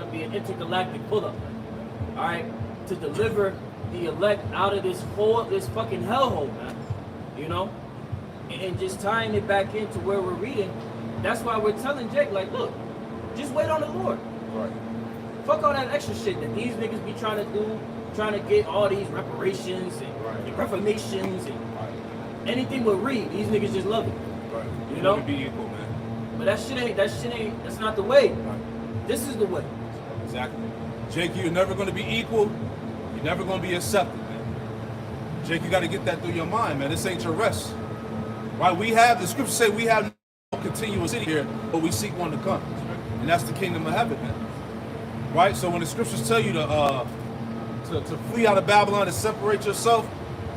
be an intergalactic pull-up. All right, to deliver the elect out of this fucking hellhole, man. You know, and just tying it back into where we're reading. That's why we're telling Jake, like, look, just wait on the Lord. Right. Fuck all that extra shit that these niggas be trying to do, trying to get all these reparations and reformations and anything with Reed. These niggas just love it. Right. You know? To be equal, man. But that's not the way. Right. This is the way. Exactly. Jake, you're never going to be equal. You're never going to be accepted, man. Jake, you got to get that through your mind, man. This ain't your rest. Right? The scriptures say we have no continuous city here, but we seek one to come. And that's the kingdom of heaven, man. Right? So when the scriptures tell you to flee out of Babylon and separate yourself,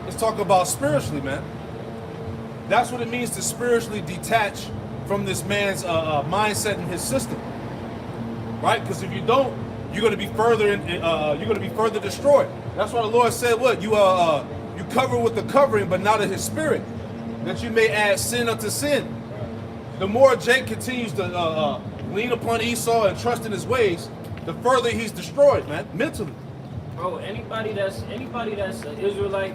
it's talking about spiritually, man. That's what it means to spiritually detach from this man's mindset and his system. Right? Because if you don't, you're going to be further destroyed. That's why the Lord said, "What you cover with the covering, but not of His Spirit, that you may add sin unto sin." The more Jake continues to lean upon Esau and trust in his ways, the further he's destroyed, man, mentally. Bro, anybody that's an Israelite,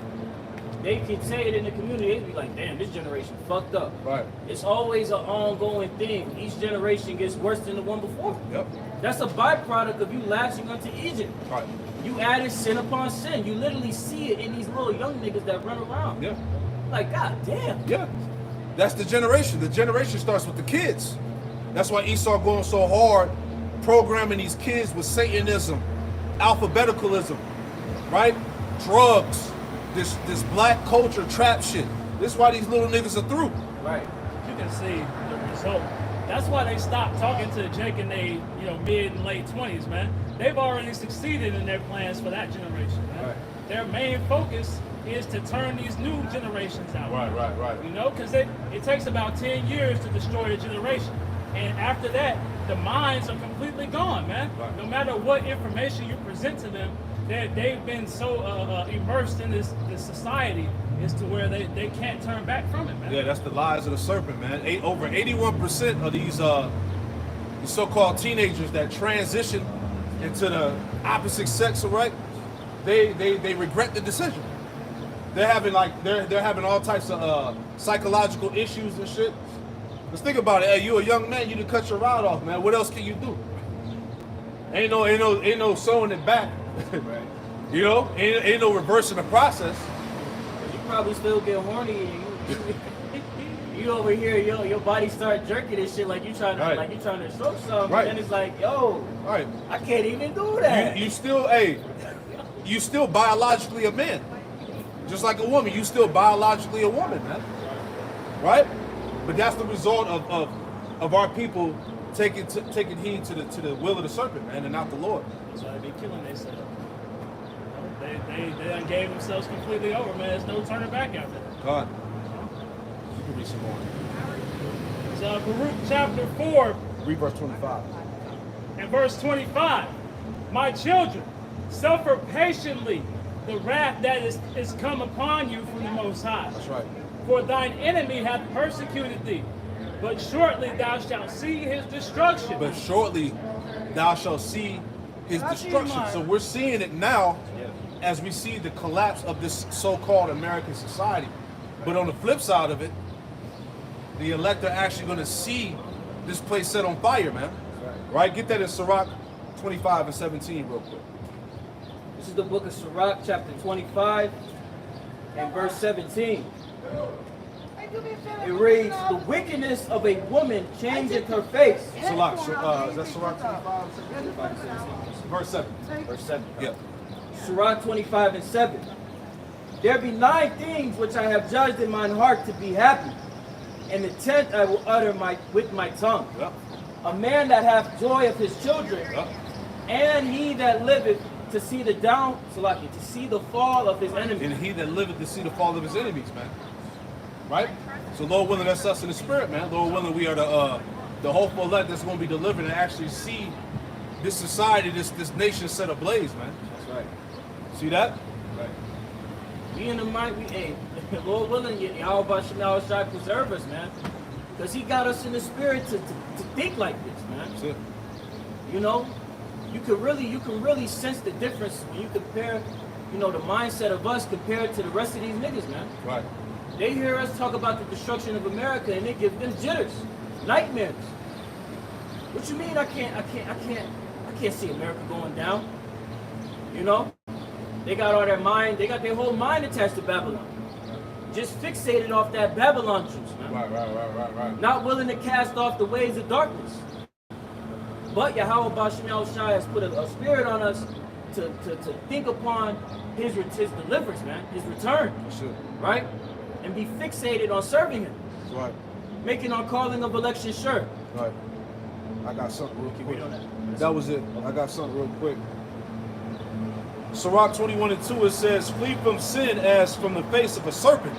they can say it in the community. They be like, damn, this generation fucked up. Right. It's always an ongoing thing. Each generation gets worse than the one before. Yep. That's a byproduct of you latching onto Egypt. Right. You added sin upon sin. You literally see it in these little young niggas that run around. Yeah. Like, god damn. Yeah. That's the generation. The generation starts with the kids. That's why Esau going so hard, programming these kids with Satanism, alphabeticalism, right? Drugs, this black culture trap shit. This is why these little niggas are through. Right. You can see the result. That's why they stopped talking to Jake in their mid and late 20s, man. They've already succeeded in their plans for that generation, man. Right. Their main focus is to turn these new generations out. Right. You know, because it takes about 10 years to destroy a generation. And after that, the minds are completely gone, man. Right. No matter what information you present to them, they've been so immersed in this society as to where they can't turn back from it, man. Yeah, that's the lies of the serpent, man. Over 81% of these so-called teenagers that transition into the opposite sex, right? They regret the decision. They're having they're having all types of psychological issues and shit. Let's think about it. Hey, you a young man, you done cut your rod off, man. What else can you do? Ain't no sewing it back. Right. You know, ain't no reversing the process. You probably still get horny and you over here, your body start jerking and shit like you trying to stroke something, Right. and it's like, yo, Right. I can't even do that. You still biologically a man. Just like a woman, you still biologically a woman, man. Right? But that's the result of our people taking heed to the will of the serpent, man, and not the Lord. So they be killing themselves. They done gave themselves completely over, man. There's no turning back after that. God. You can read some more. So Baruch chapter 4 Read verse 25. and verse 25. My children, suffer patiently the wrath that is come upon you from the Most High. That's right. For thine enemy hath persecuted thee, but shortly thou shalt see his destruction. But shortly thou shalt see his destruction. So we're seeing it now as we see the collapse of this so-called American society. But on the flip side of it, the elect are actually going to see this place set on fire, man. Right? Get that in Sirach 25 and 17 real quick. This is the book of Sirach, chapter 25 and verse 17. It reads, the wickedness of a woman changeth her face. Sirach, is that Sirach 25? Verse 7. Verse 7. Yeah. Sirach 25 and 7. There be 9 things which I have judged in mine heart to be happy, and the 10th I will utter with my tongue. Yep. A man that hath joy of his children, Yep. and he that liveth to see the to see the fall of his enemies. And he that liveth to see the fall of his enemies, man. Right? So Lord willing, that's us in the spirit, man. Lord willing, we are the hopeful elect that's going to be delivered and actually see this society, this nation set ablaze, man. That's right. See that? Right. We in the mind, Lord willing, Yahweh Shemel Shai preserve us, man. Because he got us in the spirit to think like this, man. That's it. You know, you can really sense the difference when you compare, the mindset of us compared to the rest of these niggas, man. Right. They hear us talk about the destruction of America and they give them jitters, nightmares. What you mean I can't see America going down? You know? They got all their mind, they got their whole mind attached to Babylon. Just fixated off that Babylon juice, man. Right. Not willing to cast off the ways of darkness. But Yahweh Bashim Shai has put a spirit on us to think upon his deliverance, man, his return. That's it. Right? And be fixated on serving him. Right. Making our calling of election sure. Right. I got something real Read quick. on that. That was it. I got something real quick. Sirach 21 and 2, it says, flee from sin as from the face of a serpent.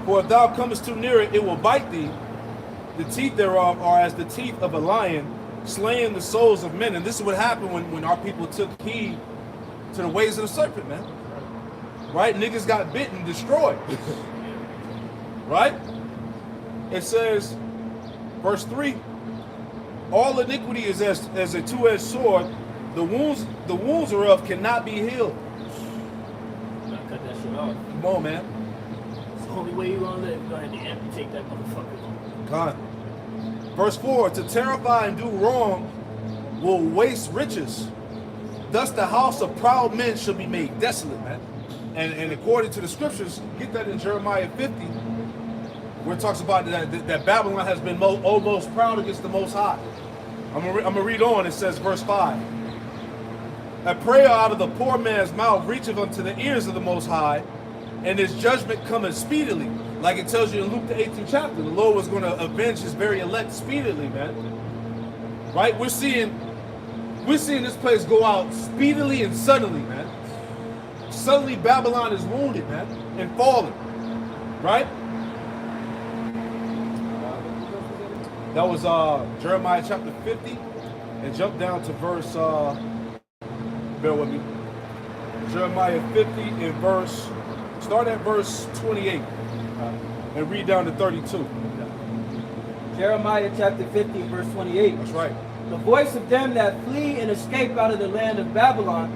For if thou comest too near it, it will bite thee. The teeth thereof are as the teeth of a lion, slaying the souls of men. And this is what happened when our people took heed to the ways of the serpent, man. Right? Niggas got bitten, destroyed. Right? It says, verse 3, all iniquity is as a two-edged sword. The wounds thereof cannot be healed. Gotta cut that shit off. Come on, man. It's the only way you're gonna live. You're gonna have to amputate that motherfucker. God. Verse 4, to terrify and do wrong will waste riches. Thus the house of proud men shall be made desolate, man. And according to the scriptures, get that in Jeremiah 50, where it talks about that Babylon has been almost proud against the Most High. I'm gonna read on. It says, verse 5. A prayer out of the poor man's mouth reacheth unto the ears of the Most High, and his judgment cometh speedily. Like it tells you in Luke the 18th chapter, the Lord was going to avenge his very elect speedily, man. Right? We're seeing this place go out speedily and suddenly, man. suddenly Babylon is wounded, man, and fallen. Right? That was Jeremiah chapter 50. And jump down to verse, bear with me. Jeremiah 50 and verse, start at verse 28 and read down to 32. Jeremiah chapter 50, verse 28. That's right. The voice of them that flee and escape out of the land of Babylon,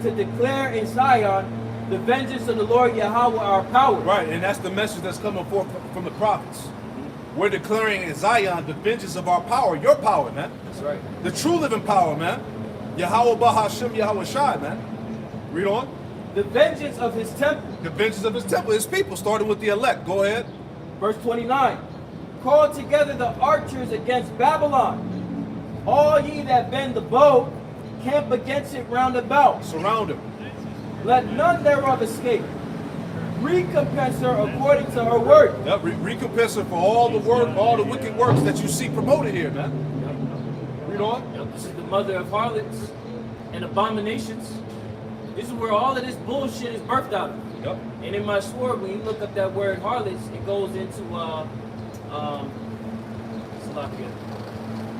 to declare in Zion the vengeance of the Lord Yahweh our power. Right, and that's the message that's coming forth from the prophets. We're declaring in Zion the vengeance of our power, your power, man. That's right. The true living power, man. Yahweh Bahashem Yahweh Shai, man. Read on. The vengeance of his temple. The vengeance of his temple, his people, starting with the elect. Go ahead. Verse 29. Call together the archers against Babylon. All ye that bend the bow, camp against it round about. Surround him. Let none thereof escape. Recompense her according to her word. Yep, recompense her for all the work, all the wicked works that you see promoted here, man. Read on. Yep, this is the mother of harlots and abominations. This is where all of this bullshit is birthed out of. Yep. And in my sword, when you look up that word harlots, it goes into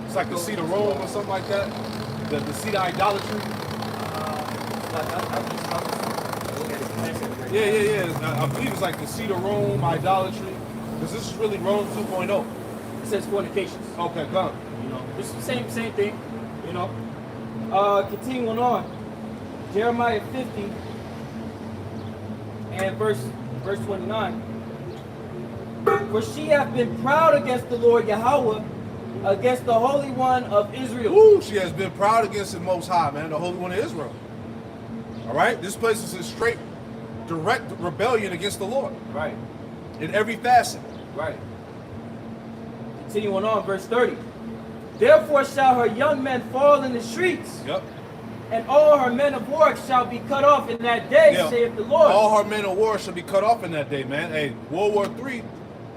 It's like the seat of Rome or something like that. The seat of idolatry. Yeah. I believe it's like the seat of Rome, idolatry. Because this is really Rome 2.0. It says fornications. Okay, come. You know, it's the same thing. You know. Continuing on, Jeremiah 50 and verse 29. For she hath been proud against the Lord Yahweh, against the Holy One of Israel. Woo, she has been proud against the Most High, man, the Holy One of Israel. All right, this place is in straight, direct rebellion against the Lord. Right. In every facet. Right. Continuing on, verse 30. Therefore shall her young men fall in the streets. Yep. And all her men of war shall be cut off in that day, saith the Lord. All her men of war shall be cut off in that day, man. Hey, World War III,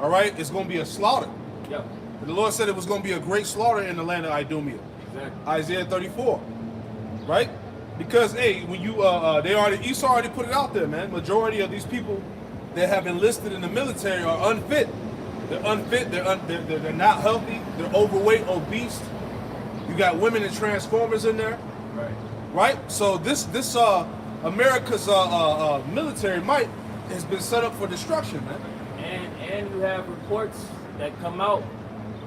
all right, it's going to be a slaughter. Yep. The Lord said it was going to be a great slaughter in the land of Idumea. Exactly. Isaiah 34. Right? Because, hey, when you, Esau already put it out there, man. Majority of these people that have enlisted in the military are unfit. They're unfit, they're not healthy, they're overweight, obese. You got women and transformers in there. Right. Right? So this America's military might has been set up for destruction, man. And you have reports that come out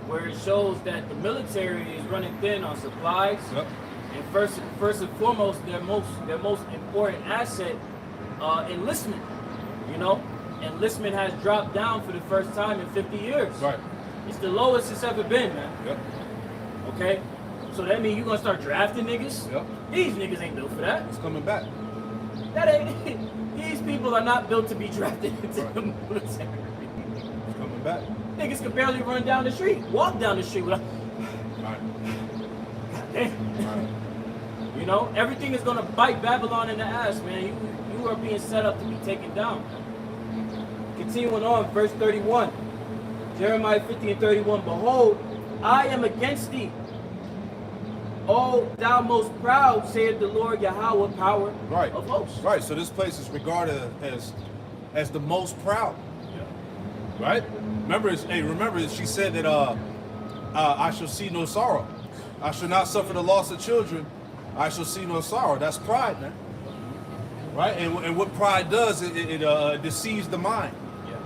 where it shows that the military is running thin on supplies. Yep. And first and foremost, their most important asset, enlistment. You know, enlistment has dropped down for the first time in 50 years. Right. It's the lowest it's ever been, man. Yep. Okay. So that means you're gonna start drafting niggas? Yep. These niggas ain't built for that. It's coming back. That ain't. These people are not built to be drafted into the military. It's coming back. Niggas can barely run down the street, walk down the street without. Right. Damn. Right. You know, everything is gonna bite Babylon in the ass, man. You are being set up to be taken down. Continuing on, verse 31. Jeremiah 50 and 31. Behold, I am against thee, O thou most proud, saith the Lord Yahweh, power of hosts. Right. So this place is regarded as the most proud. Yeah. Right? Remember, she said that I shall see no sorrow. I shall not suffer the loss of children. I shall see no sorrow. That's pride, man. Right? And what pride does, it deceives the mind. Yeah.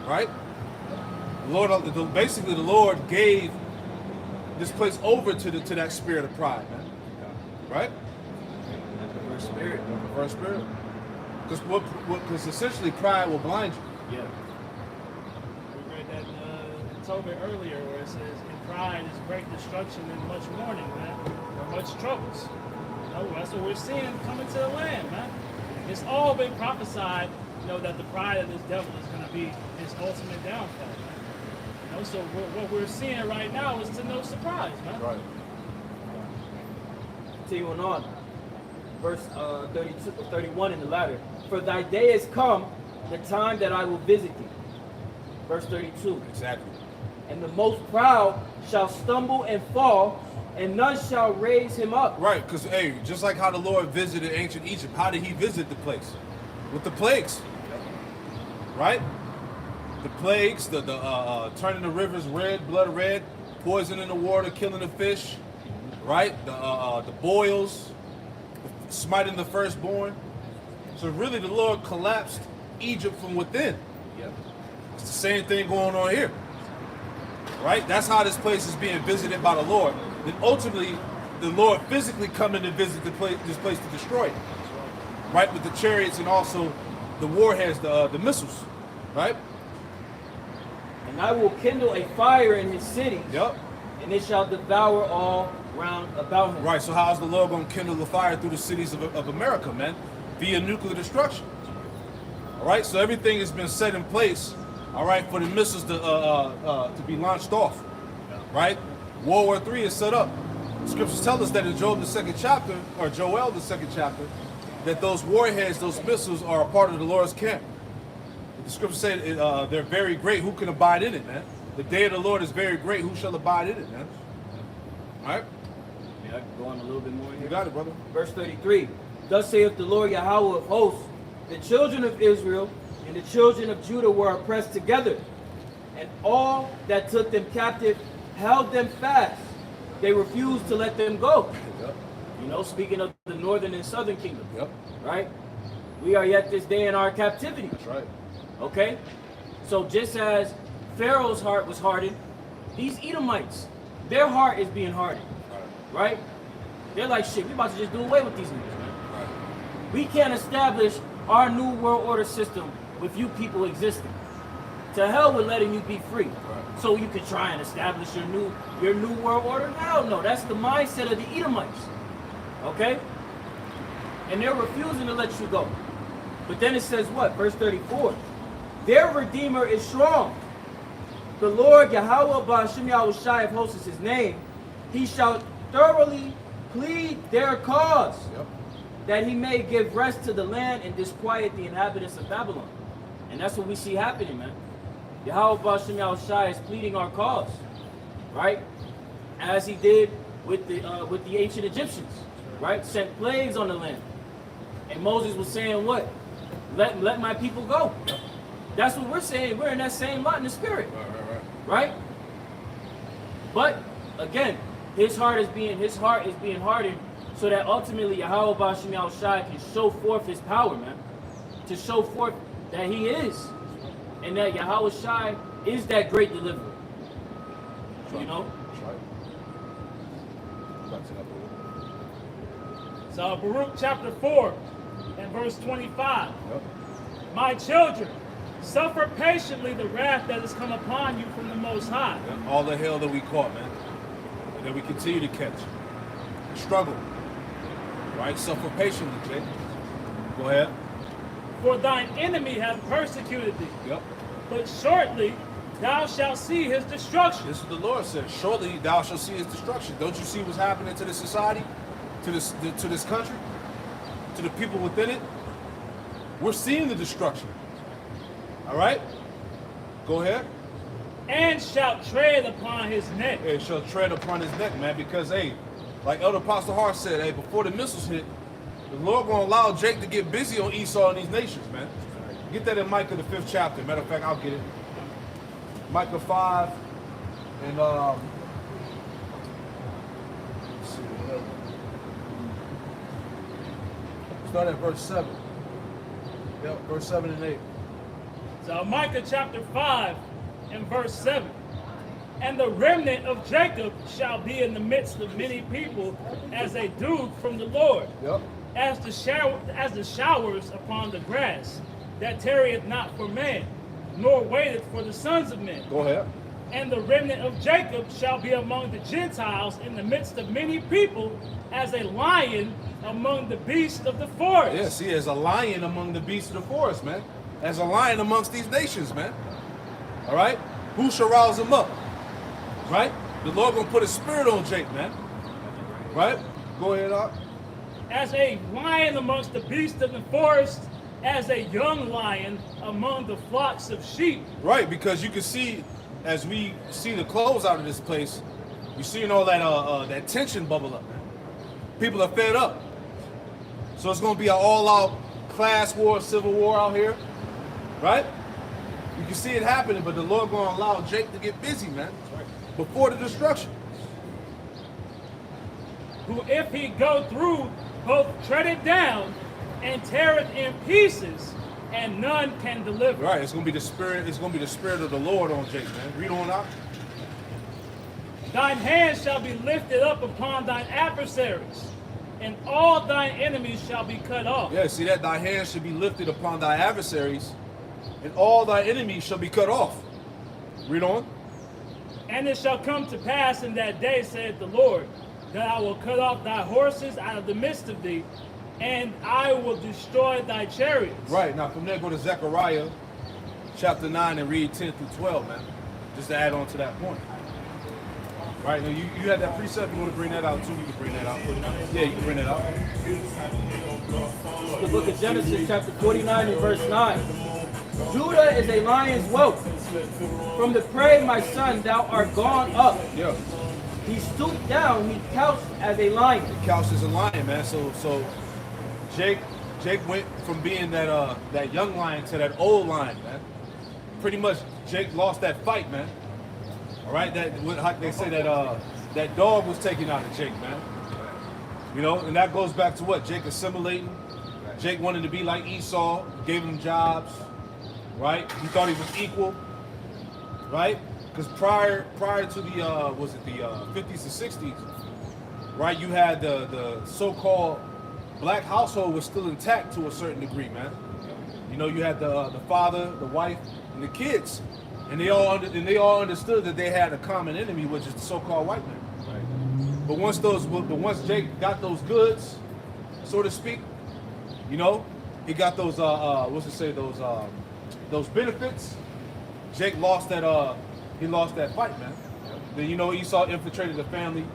Right? Basically, the Lord gave this place over to that spirit of pride, man. Right? The first spirit. The first spirit. Because essentially pride will blind you. Yeah. We read that in Tobit earlier where it says, in pride is great destruction and much mourning, man, or much troubles. You know, that's what we're seeing coming to the land, man. It's all been prophesied, you know, that the pride of this devil is going to be his ultimate downfall, man. You know, so what we're seeing right now is to no surprise, man. Right. Continuing on, verse 32, 31 in the latter. For thy day is come, the time that I will visit thee. Verse 32. Exactly. And the most proud shall stumble and fall, and none shall raise him up. Right, because, hey, just like how the Lord visited ancient Egypt, how did he visit the place? With the plagues. Right? The plagues, the turning the rivers red, blood red, poison in the water, killing the fish, right? The boils, smiting the firstborn. So really the Lord collapsed Egypt from within. Yep. It's the same thing going on here. Right? That's how this place is being visited by the Lord. Then ultimately, the Lord physically coming to visit this place to destroy it. Right? With the chariots and also the warheads, the missiles. Right? And I will kindle a fire in his cities. Yep. And it shall devour all round about him. Right, so how's the Lord going to kindle the fire through the cities of America, man? Via nuclear destruction. All right, so everything has been set in place, all right, for the missiles to be launched off. Right? World War III is set up. The scriptures tell us that in Joel the second chapter, that those warheads, those missiles are a part of the Lord's camp. The scriptures say they're very great. Who can abide in it, man? The day of the Lord is very great. Who shall abide in it, man? All right? Yeah, I can go on a little bit more here. You got it, brother. Verse 33. Thus saith the Lord Yahweh of hosts, the children of Israel and the children of Judah were oppressed together, and all that took them captive held them fast. They refused to let them go. Yep. You know, speaking of the northern and southern kingdom. Yep. Right? We are yet this day in our captivity. That's right. Okay? So just as Pharaoh's heart was hardened, these Edomites, their heart is being hardened. Right? They're like, shit, we about to just do away with these niggas, man. Right. We can't establish our new world order system with you people existing. To hell with letting you be free. Right. So you can try and establish your new world order? Hell no, that's the mindset of the Edomites. Okay? And they're refusing to let you go. But then it says what? Verse 34. Their Redeemer is strong. The Lord Yahweh Ba'Shem Yahushai of hosts is his name. He shall thoroughly plead their cause, Yep. that he may give rest to the land and disquiet the inhabitants of Babylon. And that's what we see happening, man. Yahweh Ba'Shem Yahushai is pleading our cause, right? As he did with the ancient Egyptians, right? Sent plagues on the land. And Moses was saying what? Let my people go. That's what we're saying. We're in that same lot in the spirit. Right? But again, his heart is being hardened so that ultimately Yahweh Ba'Shem Yahushai can show forth his power, man. To show forth that he is. And that Yahweh Shai is that great deliverer. You know? So Baruch chapter 4 and verse 25. Yep. My children, suffer patiently the wrath that has come upon you from the Most High. Yeah, all the hell that we caught, man. And that we continue to catch. Struggle. Right? Suffer patiently, Jay. Go ahead. For thine enemy hath persecuted thee. Yep. But shortly thou shalt see his destruction. This is what the Lord said. Shortly thou shalt see his destruction. Don't you see what's happening to this society? To this country? To the people within it? We're seeing the destruction. All right? Go ahead. And shalt tread upon his neck. And shall tread upon his neck, man, because, hey, like Elder Apostle Hart said, hey, before the missiles hit, the Lord going to allow Jake to get busy on Esau and these nations, man. Get that in Micah, the 5th chapter. Matter of fact, I'll get it. Micah 5 and, let's see, start at verse 7. Yep, verse 7 and 8. So Micah chapter 5 and verse 7. And the remnant of Jacob shall be in the midst of many people as a dew from the Lord. Yep. As the showers upon the grass, that tarrieth not for man, nor waiteth for the sons of men. Go ahead. And the remnant of Jacob shall be among the Gentiles in the midst of many people, as a lion among the beasts of the forest. Yeah, see, as a lion among the beasts of the forest, man. As a lion amongst these nations, man. All right? Who shall rouse him up? Right? The Lord gonna put a spirit on Jake, man. Right? Go ahead, Doc. As a lion amongst the beasts of the forest, as a young lion among the flocks of sheep. Right, because you can see, as we see the close out of this place, You're seeing all that tension bubble up, man. People are fed up. So it's going to be an all-out class war, civil war out here, right? You can see it happening, but the Lord going to allow Jake to get busy, man, before the destruction. Who, if he go through, both tread it down and tear it in pieces, and none can deliver. Right, it's going to be the spirit. It's going to be the spirit of the Lord on Jake, man. Read on out. Thine hand shall be lifted up upon thine adversaries, and all thine enemies shall be cut off. Yeah, see that? Thy hand should be lifted upon thy adversaries, and all thy enemies shall be cut off. Read on. And it shall come to pass in that day, saith the Lord, that I will cut off thy horses out of the midst of thee, and I will destroy thy chariots. Right, now from there go to Zechariah chapter 9 and read 10 through 12, man. Just to add on to that point. Right, now you had that precept, you want to bring that out too, you can bring that out. Yeah, you can bring that out. The book of Genesis chapter 49 and verse 9. Judah is a lion's whelp. From the prey, my son, thou art gone up. Yeah. He stooped down, he couched as a lion. The couch is a lion, man. So Jake went from being that young lion to that old lion, man. Pretty much Jake lost that fight, man. All right, they say that dog was taken out of Jake, man. You know, and that goes back to what? Jake assimilating. Jake wanted to be like Esau, gave him jobs, right? He thought he was equal, right? Because prior to the was it the 50s and 60s, right? You had the so-called black household was still intact to a certain degree, man. You know, you had the father, the wife, and the kids, and they all understood that they had a common enemy, which is the so-called white man. Right. But once Jake got those goods, so to speak, you know, he got those those benefits. Jake lost that fight, man. Then you know Esau infiltrated the family,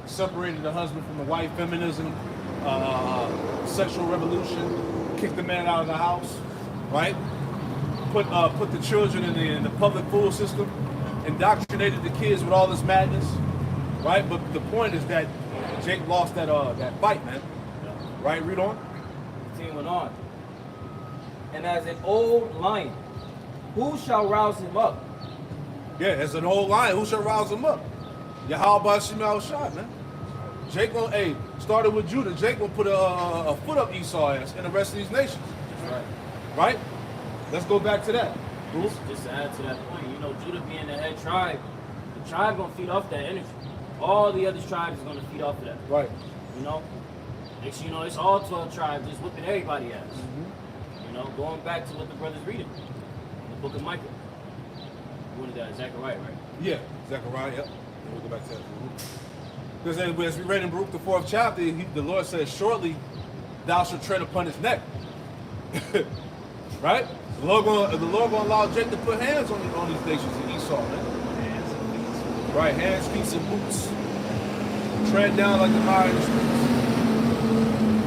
separated the husband from the wife, feminism, sexual revolution, kicked the man out of the house, right? Put the children in the public school system, indoctrinated the kids with all this madness, right? But the point is that Jake lost that fight, man. Right? Read on. Team went on. And as an old lion, who shall rouse him up? Yeah, as an old lion, who shall rouse him up? Yahweh Shemel shot, man. Jake started with Judah. Jake will put a foot up Esau ass and the rest of these nations. Right. Right? Let's go back to that. Just to add to that point, you know, Judah being the head tribe, the tribe gonna feed off that energy. All the other tribes is gonna feed off of that. Right. You know? Next thing you know, it's all 12 tribes just whipping everybody ass. Mm-hmm. You know, going back to what the brothers reading. The book of Micah. What is that? Zechariah, right? Yeah, Zechariah, yep. We'll go back to that. Because as we read in Baruch, the 4th chapter, the Lord says, shortly thou shalt tread upon his neck. Right? The Lord gonna allow Jake to put hands on these nations in Esau, man. Hands and feet. Right, hands, feet, and boots. Tread down like the fire in the streets.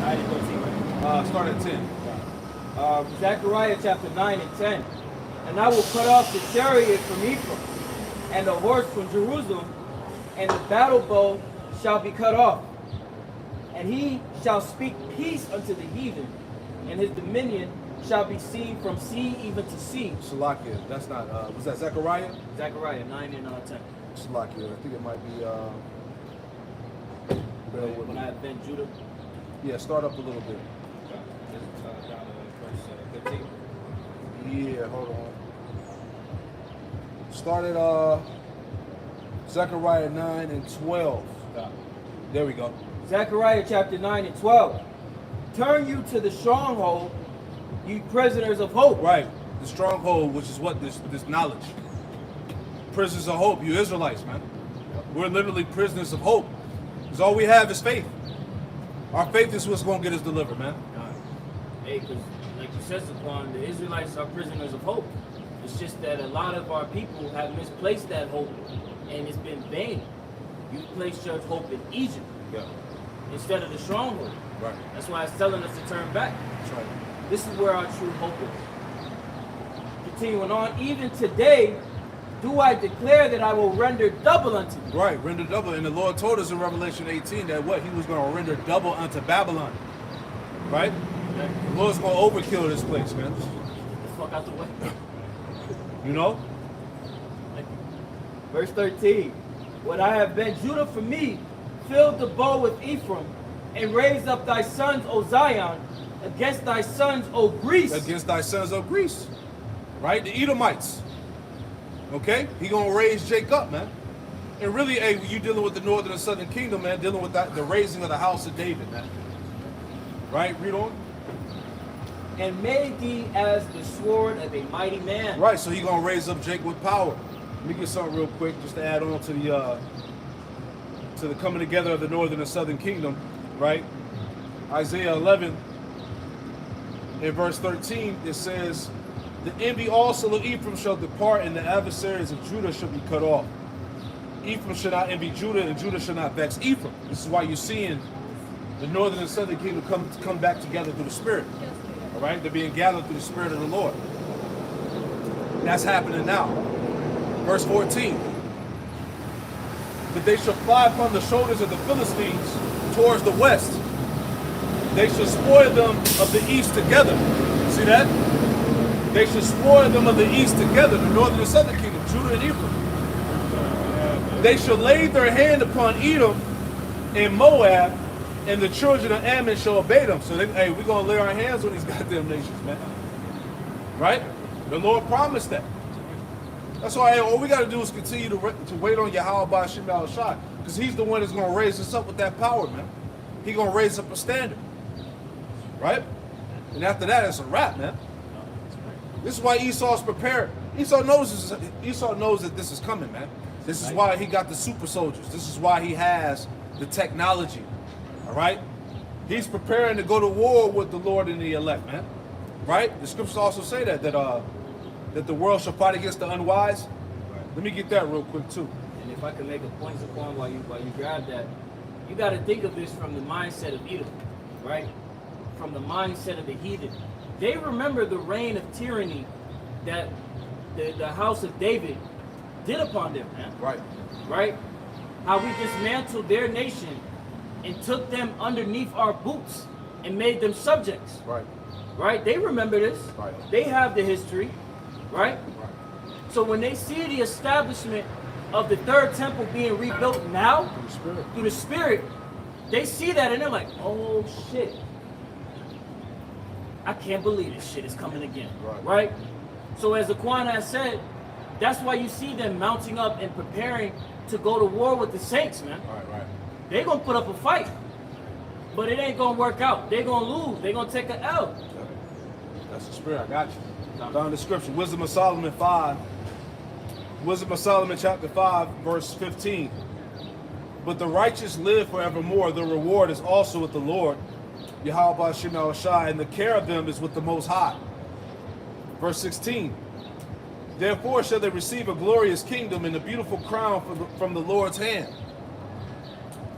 I didn't go see right. Start at 10. Zechariah chapter 9 and 10. And I will cut off the chariot from Ephraim, and the horse from Jerusalem, and the battle bow shall be cut off. And he shall speak peace unto the heathen, and his dominion shall be seen from sea even to sea. Shalakia, that's not, was that Zechariah? Zechariah 9 and 10. Shalakia, I think it might be, When I have been Judah. Yeah, start up a little bit. Down to verse 15. Yeah, hold on. Start at Zechariah 9 and 12. There we go. Zechariah chapter 9 and 12. Turn you to the stronghold, you prisoners of hope. Right. The stronghold, which is what? This knowledge. Prisoners of hope, you Israelites, man. We're literally prisoners of hope. Because all we have is faith. Our faith is what's going to get us delivered, man. Hey, because like you said, Zaquan, the Israelites are prisoners of hope. It's just that a lot of our people have misplaced that hope, and it's been vain. You placed your hope in Egypt instead of the stronghold. Right. That's why it's telling us to turn back. That's right. This is where our true hope is. Continuing on, even today, do I declare that I will render double unto you. Right, render double. And the Lord told us in Revelation 18 that what? He was going to render double unto Babylon. Right? The Lord's going to overkill this place, man. Get the fuck out the way. You know? Verse 13. What I have been Judah for me, filled the bow with Ephraim, and raised up thy sons, O Zion, against thy sons, O Greece. Against thy sons, O Greece. Right? The Edomites. Okay? He going to raise Jacob, man. And really, hey, you dealing with the northern and southern kingdom, man, dealing with the raising of the house of David, man. Right? Read on. And made thee as the sword of a mighty man. Right, so he going to raise up Jacob with power. Let me get something real quick just to add on to the coming together of the northern and southern kingdom, right? Isaiah 11 in verse 13, it says, the envy also of Ephraim shall depart, and the adversaries of Judah shall be cut off. Ephraim shall not envy Judah, and Judah shall not vex Ephraim. This is why you're seeing the northern and southern kingdom come back together through the Spirit. All right? They're being gathered through the Spirit of the Lord. That's happening now. Verse 14. But they shall fly upon the shoulders of the Philistines towards the west. They shall spoil them of the east together. See that? They shall spoil them of the east together, the northern and southern kingdom, Judah and Ephraim. They shall lay their hand upon Edom and Moab, and the children of Ammon shall obey them. So, hey, we're going to lay our hands on these goddamn nations, man. Right? The Lord promised that. That's why, hey, all we got to do is continue to wait on Yahweh by Shem Shai, because he's the one that's going to raise us up with that power, man. He's going to raise up a standard. Right? And after that, it's a wrap, man. This is why Esau's prepared. Esau knows that this is coming, man. This is why he got the super soldiers. This is why he has the technology. All right? He's preparing to go to war with the Lord and the elect, man. Right? The scriptures also say that the world shall fight against the unwise. Let me get that real quick too. And if I can make a point upon while you grab that, you got to think of this from the mindset of Edom, right? From the mindset of the heathen. They remember the reign of tyranny that the house of David did upon them, man. Right. Right? How we dismantled their nation and took them underneath our boots and made them subjects. Right. Right? They remember this. Right. They have the history. Right? Right. So when they see the establishment of the third temple being rebuilt now through the Spirit, they see that and they're like, oh shit. I can't believe this shit is coming again. Right? So as Aquan has said, that's why you see them mounting up and preparing to go to war with the saints, man. Right. They're going to put up a fight. But it ain't going to work out. They're going to lose. They're going to take an L. That's the Spirit. I got you. Down in the scripture, Wisdom of Solomon 5. Wisdom of Solomon chapter 5, verse 15. But the righteous live forevermore. The reward is also with the Lord, Yahweh Shem Shai, and the care of them is with the Most High. Verse 16. Therefore shall they receive a glorious kingdom and a beautiful crown from the Lord's hand.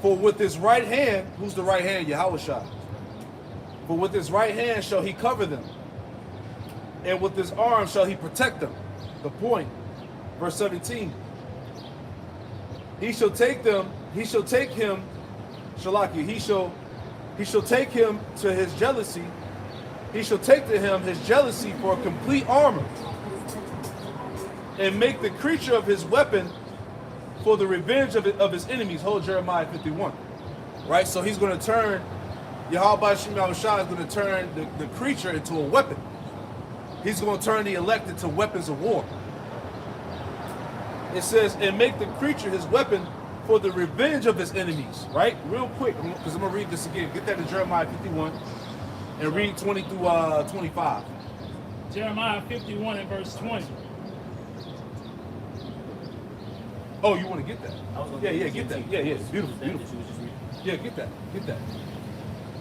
For with his right hand, who's the right hand? Yahweh Shai. For with his right hand shall he cover them, and with his arm shall he protect them. The point. Verse 17. He shall take him, Shalaki, he shall take him to his jealousy. He shall take to him his jealousy for a complete armor, and make the creature of his weapon for the revenge of his enemies. Hold Jeremiah 51. Right? So he's going to turn, Yahweh Shem Shai is going to turn the creature into a weapon. He's going to turn the elect into weapons of war. It says, and make the creature his weapon for the revenge of his enemies. Right? Real quick, because I'm going to read this again. Get that in Jeremiah 51 and read 20 through 25. Jeremiah 51 and verse 20. Oh, you want to get that? Yeah, get that. Yeah, beautiful. Yeah, get that.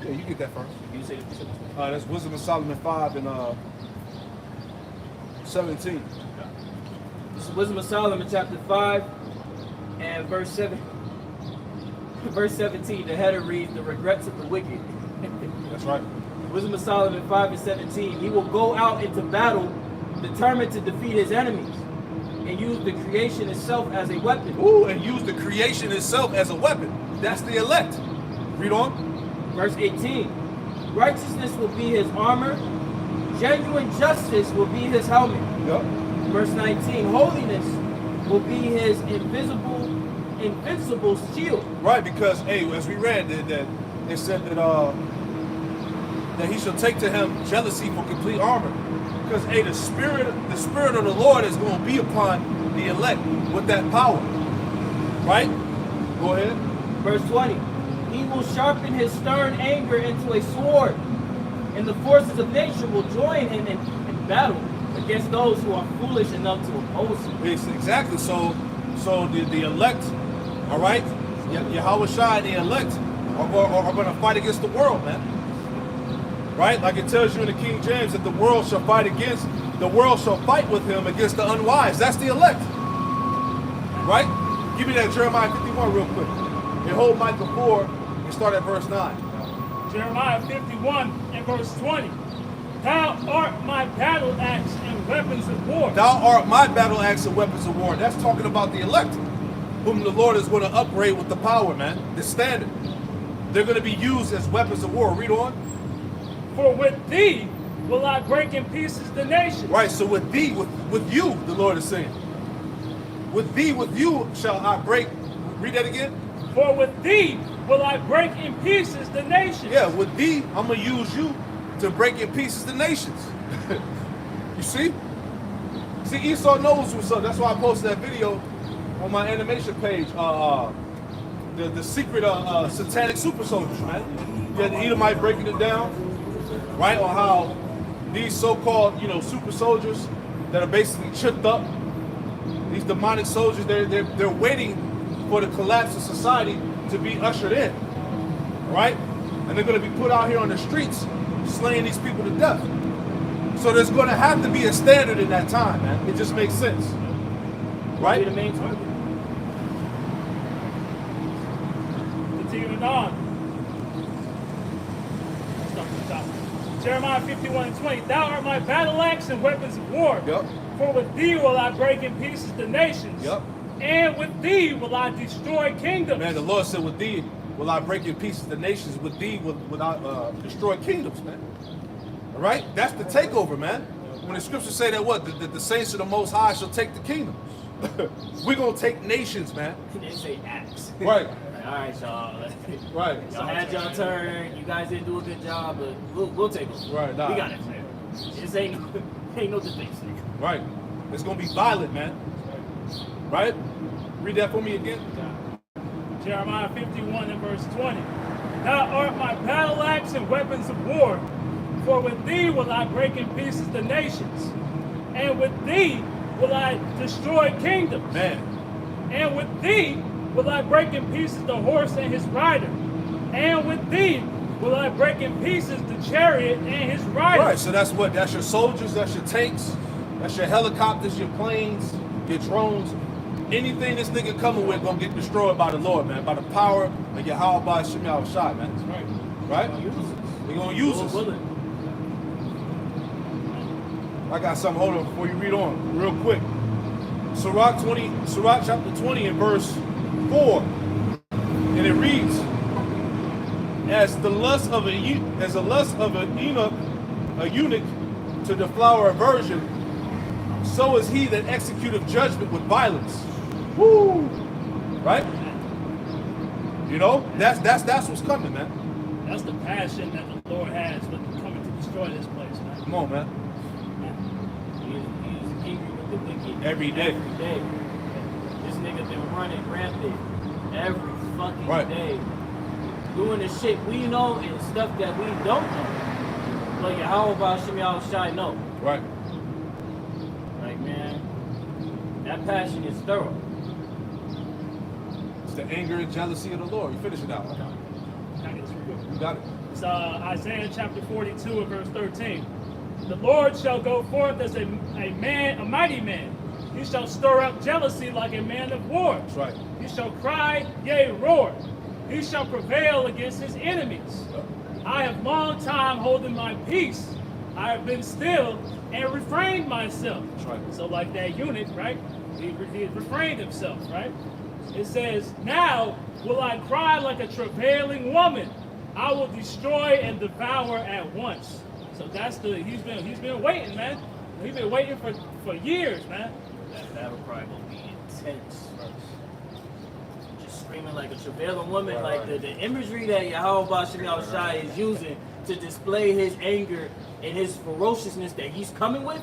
Yeah, you get that first. You say That's Wisdom of Solomon 5 and 17. This is Wisdom of Solomon chapter 5 and verse 7. Verse 17, the header reads, the regrets of the wicked. That's right. Wisdom of Solomon 5 and 17. He will go out into battle determined to defeat his enemies. and use the creation itself as a weapon. Ooh, and use the creation itself as a weapon. That's the elect. Read on. Verse 18. Righteousness will be his armor. Genuine justice will be his helmet. Yep. Verse 19. Holiness will be his invincible shield. Right, because hey, as we read that it said that he shall take to him jealousy for complete armor. Because hey, the spirit of the Lord is going to be upon the elect with that power. Right? Go ahead. Verse 20. He will sharpen his stern anger into a sword, and the forces of nature will join him in battle against those who are foolish enough to oppose him. It's exactly. So the elect, all right, Yahweh Shai and the elect are going to fight against the world, man. Right? Like it tells you in the King James that the world shall fight with him against the unwise. That's the elect. Right? Give me that Jeremiah 51 real quick. And hold Micah 4 and start at verse 9. Jeremiah 51 and verse 20. Thou art my battle axe and weapons of war. Thou art my battle axe and weapons of war. That's talking about the elect, whom the Lord is going to upgrade with the power, man. The standard. They're going to be used as weapons of war. Read on. For with thee will I break in pieces the nation. Right, so with thee, with you, the Lord is saying. With thee, with you shall I break. Read that again. For with thee will I break in pieces the nations. Yeah, with thee, I'm going to use you to break in pieces the nations. You see? See, Esau knows what's up. That's why I posted that video on my animation page. The secret satanic super soldiers, man. Yeah, the Edomite breaking it down, right? On how these so-called, super soldiers that are basically chipped up, these demonic soldiers, they're waiting for the collapse of society to be ushered in, right? And they're going to be put out here on the streets, slaying these people to death. So there's going to have to be a standard in that time, man. It just makes sense, right? Be the main target. Continuing on. Start from the top. Jeremiah 51 and 20. Thou art my battle axe and weapons of war. Yep. For with thee will I break in pieces the nations. Yep. And with thee will I destroy kingdoms. Man, the Lord said, with thee will I break in pieces the nations. With thee will I destroy kingdoms, man. All right? That's the takeover, man. When the scriptures say that what? The saints of the Most High shall take the kingdoms. We're going to take nations, man. They say axe. Right. All right, y'all. Right. Y'all had y'all turn. You guys didn't do a good job, but we'll take them. Right, nah. We got it. This ain't no defense. Right. It's going to be violent, man. Right? Read that for me again. Jeremiah 51 and verse 20. Thou art my battle axe and weapons of war. For with thee will I break in pieces the nations. And with thee will I destroy kingdoms. Man. And with thee will I break in pieces the horse and his rider. And with thee will I break in pieces the chariot and his rider. Right, so that's what? That's your soldiers, that's your tanks, that's your helicopters, your planes, your drones. Anything this nigga coming with gonna get destroyed by the Lord, man. By the power of Yahweh by Shemel Shai, man. Right. Right? We're gonna use us. I got something, hold on, before you read on, real quick. Sirach chapter 20 and verse 4. And it reads, as the lust of a eunuch to the flower of virgin, so is he that executeth judgment with violence. Woo! Right? That's what's coming, man. That's the passion that the Lord has with coming to destroy this place, man. Come on, man. He's angry with the wicked Every day. Every day. This nigga been running rampant every fucking Right. day. Doing the shit we know and stuff that we don't know. Like how about Shemel Shai know? Right. Like, man, that passion is thorough. It's the anger and jealousy of the Lord. You finish it out. Can I get this real quick? You got it. It's Isaiah chapter 42 and verse 13. The Lord shall go forth as a mighty man. He shall stir up jealousy like a man of war. That's right. He shall cry, yea, roar. He shall prevail against his enemies. I have long time holding my peace. I have been still and refrained myself. That's right. So like that eunuch, right? he refrained himself, right? It says, now will I cry like a travailing woman. I will destroy and devour at once. So that's he's been waiting, man. He's been waiting for years, man. That battle cry gonna be intense. Just screaming like a travailing woman, like the imagery that Yahweh Bashim Shai is using to display his anger and his ferociousness that he's coming with.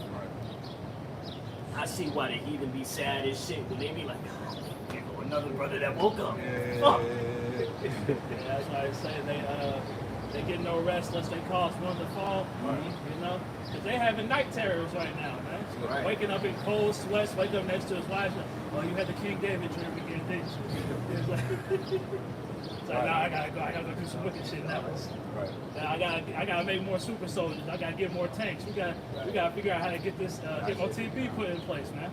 I see why the heathen be sad as shit when they be like, oh, there go another brother that woke up. Yeah, that's why I say they get no rest unless they cause one to fall. You know, because they having night terrors right now, man. Right. Waking up in cold sweats, wake up next to his wife. Oh, you had the King David dream again, didn't you? It's like, nah, I gotta go do some wicked shit now. I gotta make more super soldiers. I gotta get more tanks. We gotta figure out how to get this get OTB put in place, man.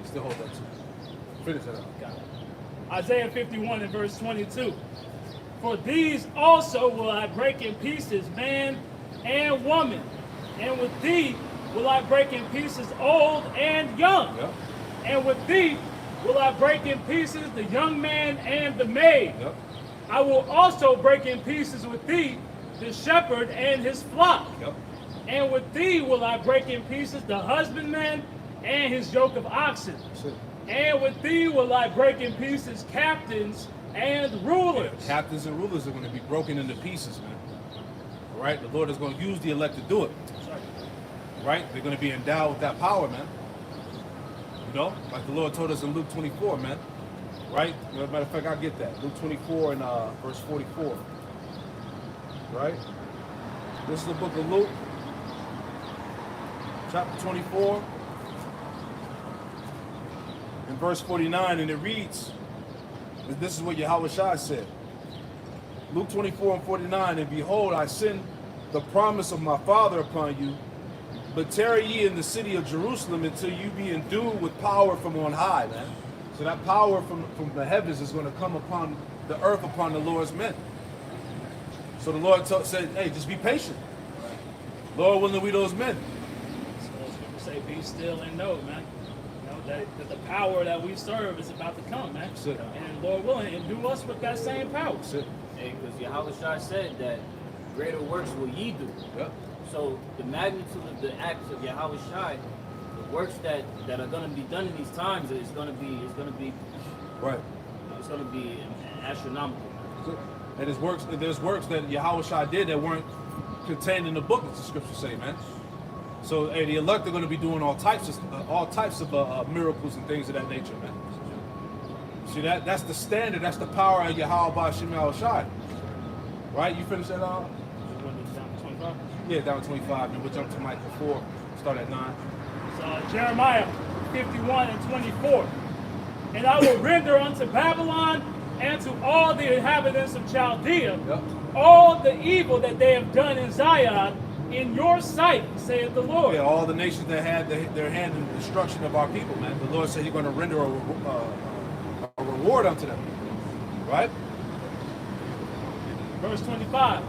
Still hold that too. Finish that up. Got it. Isaiah 51 and verse 22. For these also will I break in pieces man and woman, and with thee will I break in pieces old and young, and with thee will I break in pieces the young man and the maid. I will also break in pieces with thee the shepherd and his flock, and with thee will I break in pieces the husbandman and his yoke of oxen. And with thee will I break in pieces captains and rulers. Yeah, captains and rulers are going to be broken into pieces, man. All right? The Lord is going to use the elect to do it. Right? They're going to be endowed with that power, man. You know? Like the Lord told us in Luke 24, man. Right? Matter of fact, I'll get that. Luke 24 and verse 44. Right? This is the book of Luke. Chapter 24. In verse 49, and it reads, this is what Yahweh Shai said. Luke 24 and 49, and behold, I send the promise of my Father upon you, but tarry ye in the city of Jerusalem until you be endued with power from on high, man. So that power from the heavens is going to come upon the earth, upon the Lord's men. So the Lord said, hey, just be patient. Lord willing, we those men. So those people say, be still and know, man. That the power that we serve is about to come, man. And Lord willing, endue us with that same power. Hey, because Yahweh Shai said that greater works will ye do. So the magnitude of the acts of Yahweh Shai, the works that are going to be done in these times is going to be right. It's going to be astronomical. And there's works that Yahweh Shai did that weren't contained in the book, as the scriptures say, man. So, hey, the elect are going to be doing all types of miracles and things of that nature, man. See, that's the standard, that's the power of Yahweh Ba'Shem Shai. Right? You finished that off? Yeah, down to 25. And we'll jump to Micah 4, start at 9. So, Jeremiah 51 and 24. And I will render unto Babylon and to all the inhabitants of Chaldea all the evil that they have done in Zion, in your sight, saith the Lord. Yeah, all the nations that had their hand in the destruction of our people, man. The Lord said He's going to render a reward unto them. Right? Verse 25.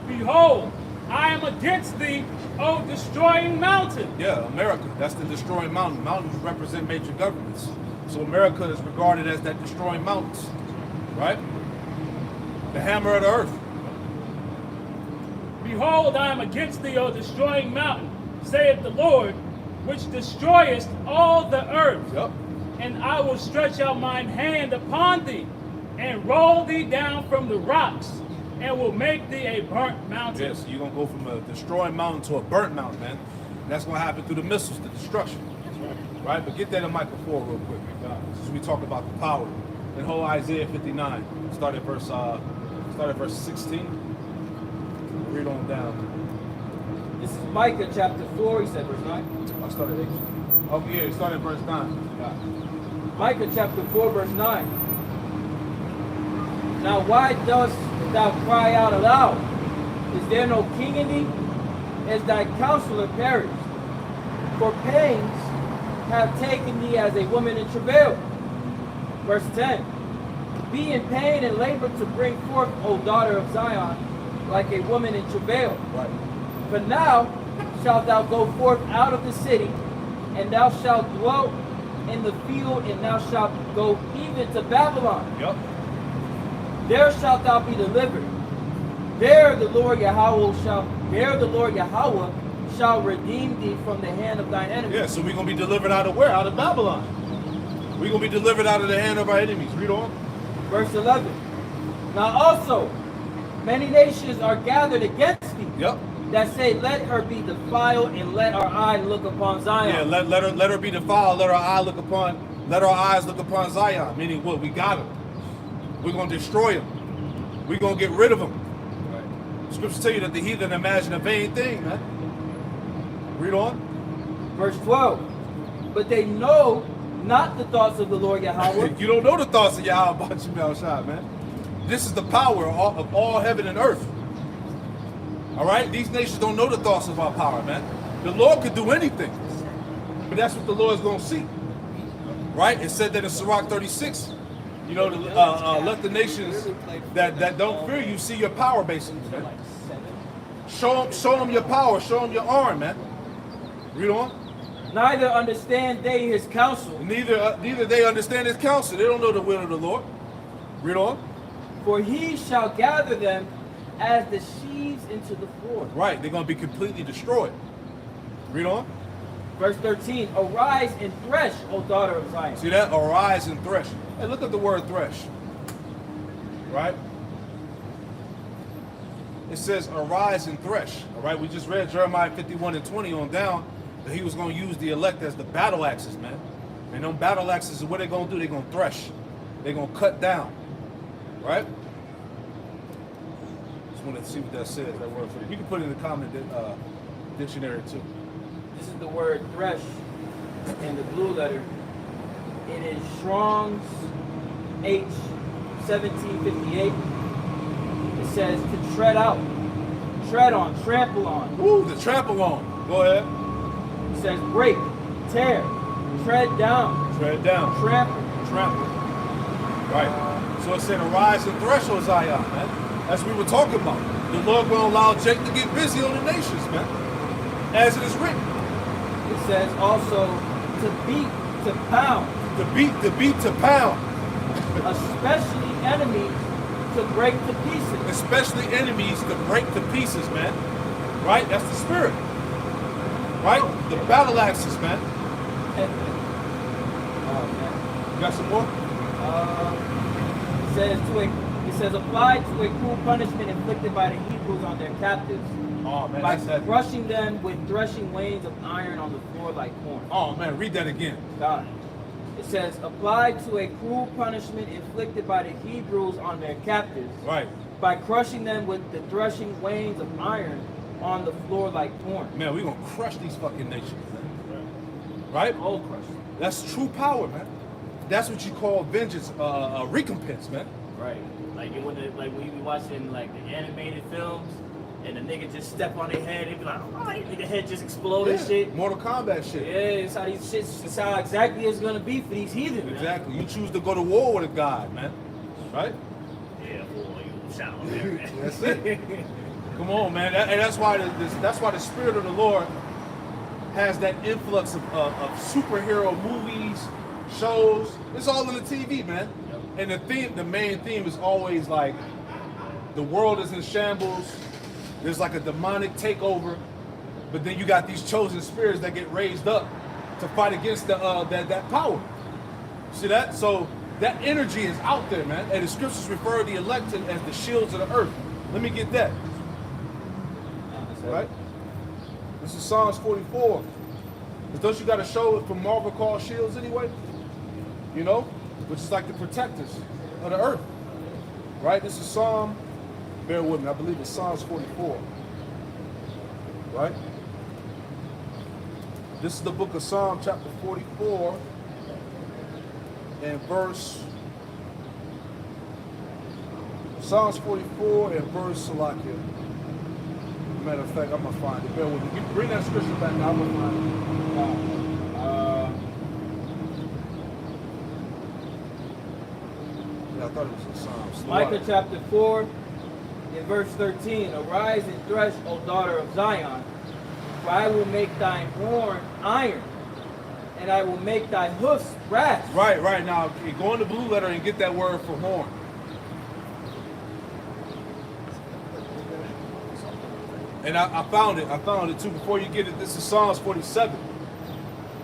Behold, I am against thee, O destroying mountain. Yeah, America. That's the destroying mountain. Mountains represent major governments. So America is regarded as that destroying mountains. Right? The hammer of the earth. Behold, I am against thee, O destroying mountain, saith the Lord, which destroyest all the earth. And I will stretch out mine hand upon thee, and roll thee down from the rocks, and will make thee a burnt mountain. Yes, you're going to go from a destroying mountain to a burnt mountain, man. And that's going to happen through the missiles, the destruction. Right? But get that in Micah 4 real quick. Since we talk about the power. In whole Isaiah 59, start at verse 16. Read on down. This is Micah chapter 4, he said verse 9. I started at 8. Oh, yeah, start at verse 9. Micah chapter 4, verse 9. Now why dost thou cry out aloud? Is there no king in thee? Is thy counselor perished? For pains have taken thee as a woman in travail. Verse 10. Be in pain and labor to bring forth, O daughter of Zion, like a woman in travail. Right. But now shalt thou go forth out of the city, and thou shalt dwell in the field, and thou shalt go even to Babylon. Yep. There shalt thou be delivered. There the Lord Yahweh shall redeem thee from the hand of thine enemies. Yeah, so we're going to be delivered out of where? Out of Babylon. We're going to be delivered out of the hand of our enemies. Read on. Verse 11. Now also, many nations are gathered against thee. Yep. That say, let her be defiled, and let our eye look upon Zion. Yeah, let her be defiled. Let our eyes look upon Zion. Meaning what? We got him. We're going to destroy him. We're going to get rid of him. Right. Scriptures tell you that the heathen imagine a vain thing, man. Read on. Verse 12. But they know not the thoughts of the Lord Yahweh. You don't know the thoughts of Yahweh about you, Melchizedek, man. This is the power of all heaven and earth. All right? These nations don't know the thoughts of our power, man. The Lord could do anything. But that's what the Lord is going to see. Right? It said that in Sirach 36, you know, let the nations that don't fear you see your power, basically, man. Show them your power. Show them your arm, man. Read on. Neither understand they his counsel. Neither they understand his counsel. They don't know the will of the Lord. Read on. For he shall gather them as the sheaves into the floor. Right, they're going to be completely destroyed. Read on. Verse 13, arise and thresh, O daughter of Zion. See that? Arise and thresh. Hey, look at the word thresh. Right? It says arise and thresh. All right, we just read Jeremiah 51 and 20 on down that he was going to use the elect as the battle axes, man. And them battle axes, what they're going to do, they're going to thresh. They're going to cut down. Right? Just wanted to see what that says, that word for you. You can put it in the comment dictionary too. This is the word thresh in the blue letter. It is Strong's H 1758. It says to tread out, tread on, trample on. Ooh, to trample on. Go ahead. It says break, tear, tread down, trample. Right. So it said arise and thresh, O Zion, man. That's what we were talking about. The Lord will allow Jake to get busy on the nations, man. As it is written. It says also to beat, to pound. To beat, to pound. Especially enemies to break to pieces. Especially enemies to break to pieces, man. Right? That's the spirit. Right? The battle axes, man. Oh, man. You got some more? It says applied to a cruel punishment inflicted by the Hebrews on their captives. Oh, man, by that's crushing them with threshing wains of iron on the floor like corn. Oh, man, read that again. God. It says, applied to a cruel punishment inflicted by the Hebrews on their captives. Right. By crushing them with the threshing wains of iron on the floor like corn. Man, we're going to crush these fucking nations, man. Right? All crushed. That's true power, man. That's what you call vengeance, a recompense, man. Right. Like when you be watching like the animated films, and the nigga just step on their head, they be like, oh, that nigga head just exploded and shit. Mortal Kombat shit. Yeah, it's how these shits, it's how exactly it's gonna be for these heathen. Exactly. Man. You choose to go to war with a god, man. Right? Yeah, boy, you shout there, man. That's it. Come on, man. And that's why the spirit of the Lord has that influx of superhero movies, shows. It's all in the TV, man. Yep. And the main theme is always like the world is in shambles. There's like a demonic takeover, but then you got these chosen spirits that get raised up to fight against that power. See that? So that energy is out there, man. And the scriptures refer to the elect as the shields of the earth. Let me get that. Right? This is Psalms 44. Don't you got a show from Marvel called Shields anyway? You know? Which is like the protectors of the earth. Right? This is Psalm, bear with me, I believe it's Psalms 44. Right? This is the book of Psalm chapter 44 and verse, Psalms 44 and verse Salakia. Matter of fact, I'm going to find it. Bear with me. You bring that scripture back now, I'm going to find it. I thought it was in Psalms. Micah chapter 4 in verse 13. Arise and thresh, O daughter of Zion, for I will make thine horn iron, and I will make thy hoofs brass. Right. Now, go in the blue letter and get that word for horn. And I found it too. Before you get it, this is Psalms 47.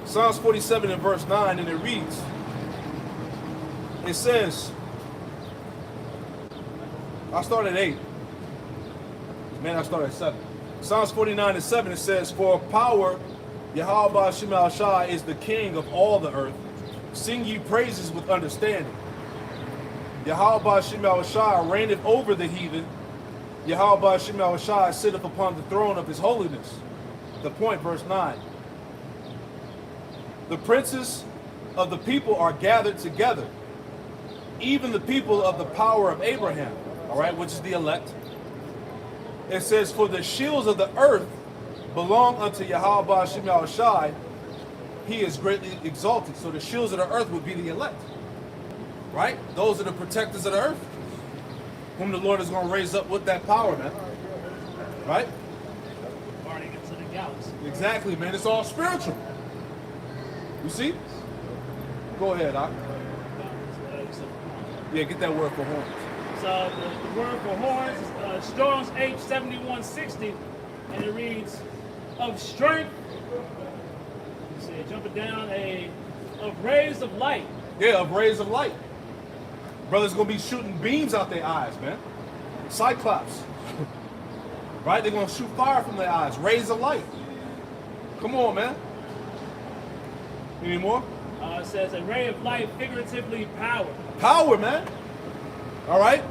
Psalms 47 in verse 9, and it reads, it says, I started at 8. Man, I started at 7. Psalms 49 and 7, it says, for power, Yahweh Shema Shai is the king of all the earth. Sing ye praises with understanding. Yahweh Shema Shai reigneth over the heathen. Yahweh Shema Shai sitteth upon the throne of his holiness. The point, verse 9. The princes of the people are gathered together, even the people of the power of Abraham, all right, which is the elect. It says, for the shields of the earth belong unto Yahweh Shema Shai. He is greatly exalted. So the shields of the earth would be the elect, right? Those are the protectors of the earth, whom the Lord is going to raise up with that power, man. Right? Guarding into the galaxy. Exactly, man. It's all spiritual. You see? Go ahead, Doc. Yeah, get that word for horns. So the word for horns is Strong's H7160, and it reads, of strength, you see it jumping down, of rays of light. Yeah, of rays of light. Brothers gonna be shooting beams out their eyes, man. Cyclops. Right? They're gonna shoot fire from their eyes. Rays of light. Come on, man. Any more? It says a ray of light, figuratively power. Power, man. All right?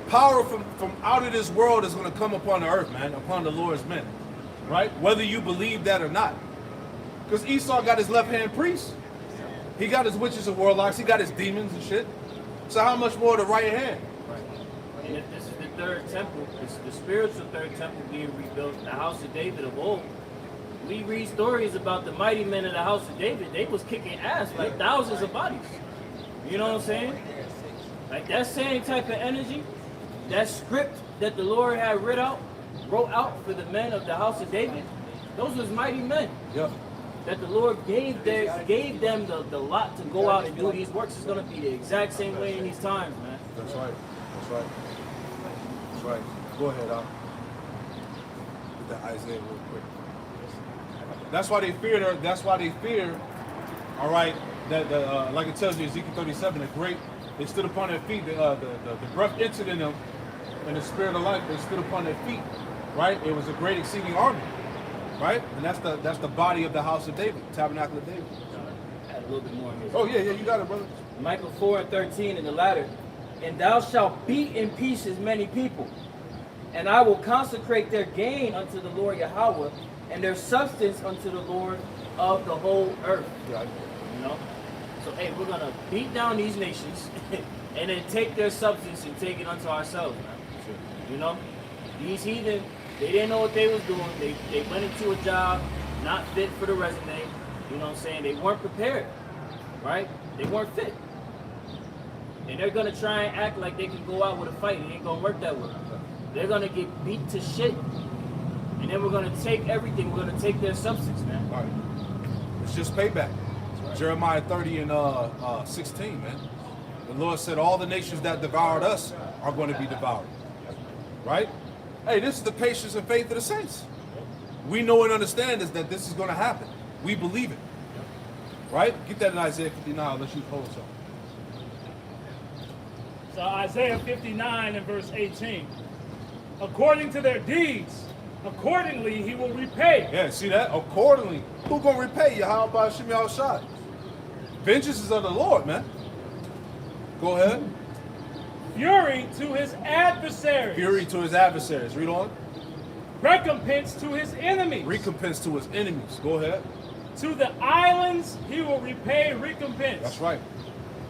Power from out of this world is gonna come upon the earth, man, upon the Lord's men. Right? Whether you believe that or not. Because Esau got his left-hand priests. He got his witches and warlocks. He got his demons and shit. So how much more the right hand? Right. And if this is the third temple, it's the spiritual third temple being rebuilt, the house of David of old. We read stories about the mighty men of the house of David. They was kicking ass like thousands of bodies. You know what I'm saying? Like that same type of energy, that script that the Lord had wrote out for the men of the house of David, those was mighty men. Yep. That the Lord gave them the lot to go out and do these works is going to be the exact same way in these times, man. That's right. That's right. That's right. Go ahead, Al. Get that Isaiah real quick. That's why they fear. That's why they fear. All right. That like it tells you, Ezekiel 37, the great. They stood upon their feet. The breath entered in them, and the spirit of life. They stood upon their feet. Right. It was a great exceeding army. Right? And that's the body of the house of David, tabernacle of David. Add a little bit more in here. Oh, yeah, you got it, brother. Micah 4:13 in the latter. And thou shalt beat in pieces many people, and I will consecrate their gain unto the Lord Yahweh, and their substance unto the Lord of the whole earth. Right. You know? So, hey, we're going to beat down these nations, and then take their substance and take it unto ourselves, man. Sure. You know? These heathen, they didn't know what they was doing. They went into a job not fit for the resume. You know what I'm saying? They weren't prepared, right? They weren't fit. And they're going to try and act like they can go out with a fight. It ain't going to work that way. They're going to get beat to shit. And then we're going to take everything. We're going to take their substance, man. Right. It's just payback. Right. Jeremiah 30 and 16, man. The Lord said all the nations that devoured us are going to be devoured. Right? Hey, this is the patience and faith of the saints. We know and understand that this is going to happen. We believe it. Right? Get that in Isaiah 59. Let's use hold something. So Isaiah 59 and verse 18. According to their deeds, accordingly he will repay. Yeah, see that? Accordingly. Who going to repay you? How about Shemi Shai? Vengeance is of the Lord, man. Go ahead. Fury to his adversaries. Fury to his adversaries. Read on. Recompense to his enemies. Recompense to his enemies. Go ahead. To the islands he will repay recompense. That's right.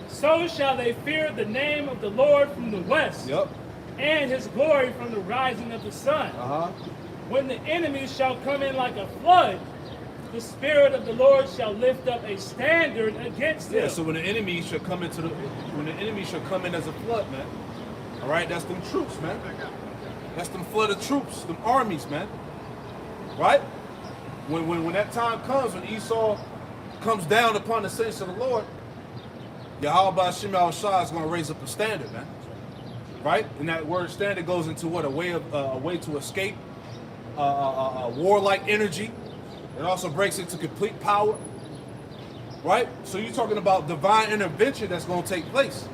So shall they fear the name of the Lord from the west. Yep. And his glory from the rising of the sun. Uh-huh. When the enemies shall come in like a flood, the Spirit of the Lord shall lift up a standard against them. Yeah, so when the enemy shall come in as a flood, man. All right, that's them troops, man. That's them flood of troops, them armies, man. Right? When that time comes, when Esau comes down upon the saints of the Lord, Yahweh Shem Shah is going to raise up a standard, man. Right? And that word standard goes into what? A way to escape a warlike energy. It also breaks into complete power. Right? So you're talking about divine intervention that's going to take place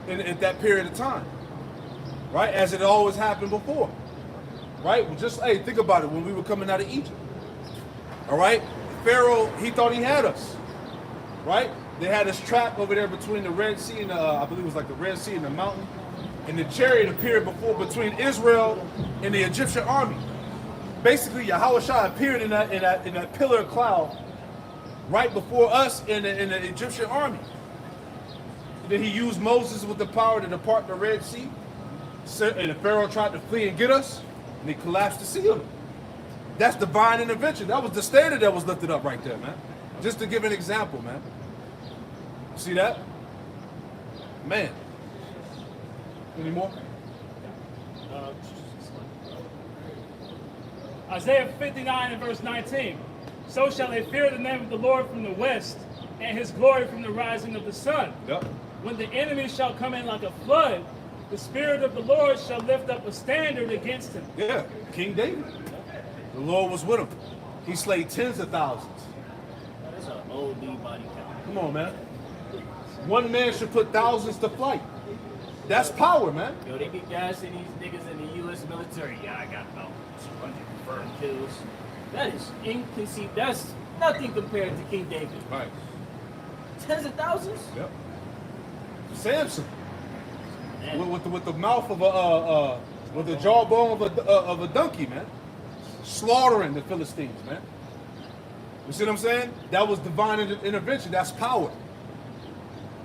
in that period of time. Right? As it always happened before. Right? Well, just, hey, think about it. When we were coming out of Egypt. All right? Pharaoh, he thought he had us. Right? They had us trapped over there between the Red Sea and I believe it was like the Red Sea and the mountain. And the chariot appeared between Israel and the Egyptian army. Basically, Yahweh Shah appeared in that pillar of cloud right before us in the Egyptian army. Then he used Moses with the power to depart the Red Sea. And the Pharaoh tried to flee and get us, and he collapsed the sea. That's divine intervention. That was the standard that was lifted up right there, man. Just to give an example, man. See that? Man. Any more? Isaiah 59 and verse 19. So shall they fear the name of the Lord from the west, and his glory from the rising of the sun. Yep. When the enemy shall come in like a flood, the Spirit of the Lord shall lift up a standard against him. Yeah, King David. The Lord was with him. He slayed tens of thousands. That's an old body count. Come on, man. One man should put thousands to flight. That's power, man. Yo, they be gassing these niggas in the U.S. military. Yeah, I got about 200 confirmed kills. That is inconceivable. That's nothing compared to King David. Right. Tens of thousands? Yep. Samson. Man. With the mouth of with the jawbone of a donkey, man. Slaughtering the Philistines, man. You see what I'm saying? That was divine intervention. That's power.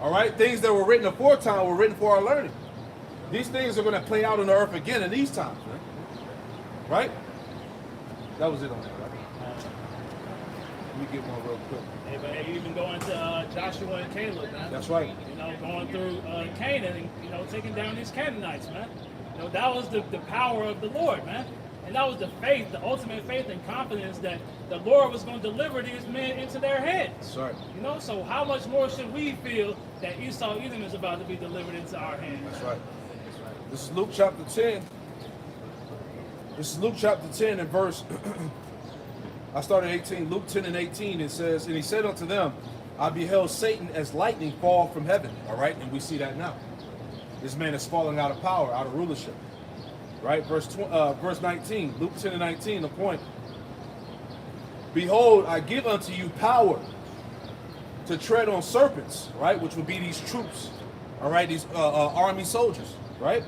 All right? Things that were written aforetime were written for our learning. These things are going to play out on the earth again in these times, man. Right? That was it on that, right? Let me get one real quick. Hey, but hey, you even going to Joshua and Caleb, man. That's right. You know, going through Canaan and, you know, taking down these Canaanites, man. You know, that was the power of the Lord, man. And that was the faith, the ultimate faith and confidence that the Lord was going to deliver these men into their hands. That's right. You know, so how much more should we feel that Esau Edom is about to be delivered into our hands? That's right. That's right. This is Luke chapter 10. This is Luke chapter 10 and verse, I started 18, Luke 10 and 18, it says, and he said unto them, I beheld Satan as lightning fall from heaven. All right, and we see that now. This man is falling out of power, out of rulership. Right, verse 19, Luke 10 and 19, the point. Behold, I give unto you power to tread on serpents, right, which would be these troops, all right, these army soldiers, right?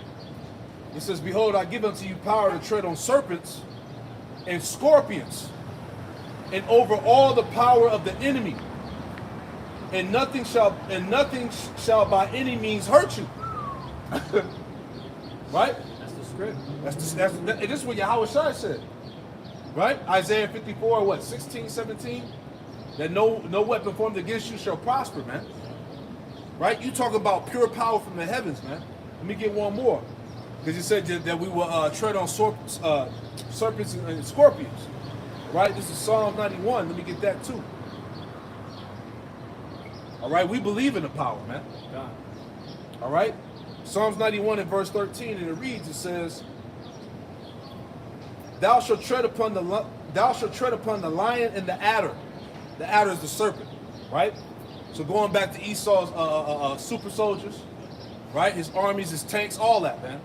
It says, behold, I give unto you power to tread on serpents and scorpions and over all the power of the enemy, and nothing shall by any means hurt you. Right? That's the script. This is what Yahweh Shai said. Right? Isaiah 54, what, 16, 17? That no weapon formed against you shall prosper, man. Right? You talk about pure power from the heavens, man. Let me get one more. Because he said that we will tread on serpents and scorpions. Right? This is Psalm 91. Let me get that too. All right? We believe in the power, man. God. All right? Psalms 91 and verse 13, and it reads, it says, Thou shalt tread upon the lion and the adder. The adder is the serpent, right? So going back to Esau's super soldiers, right? His armies, his tanks, all that, man.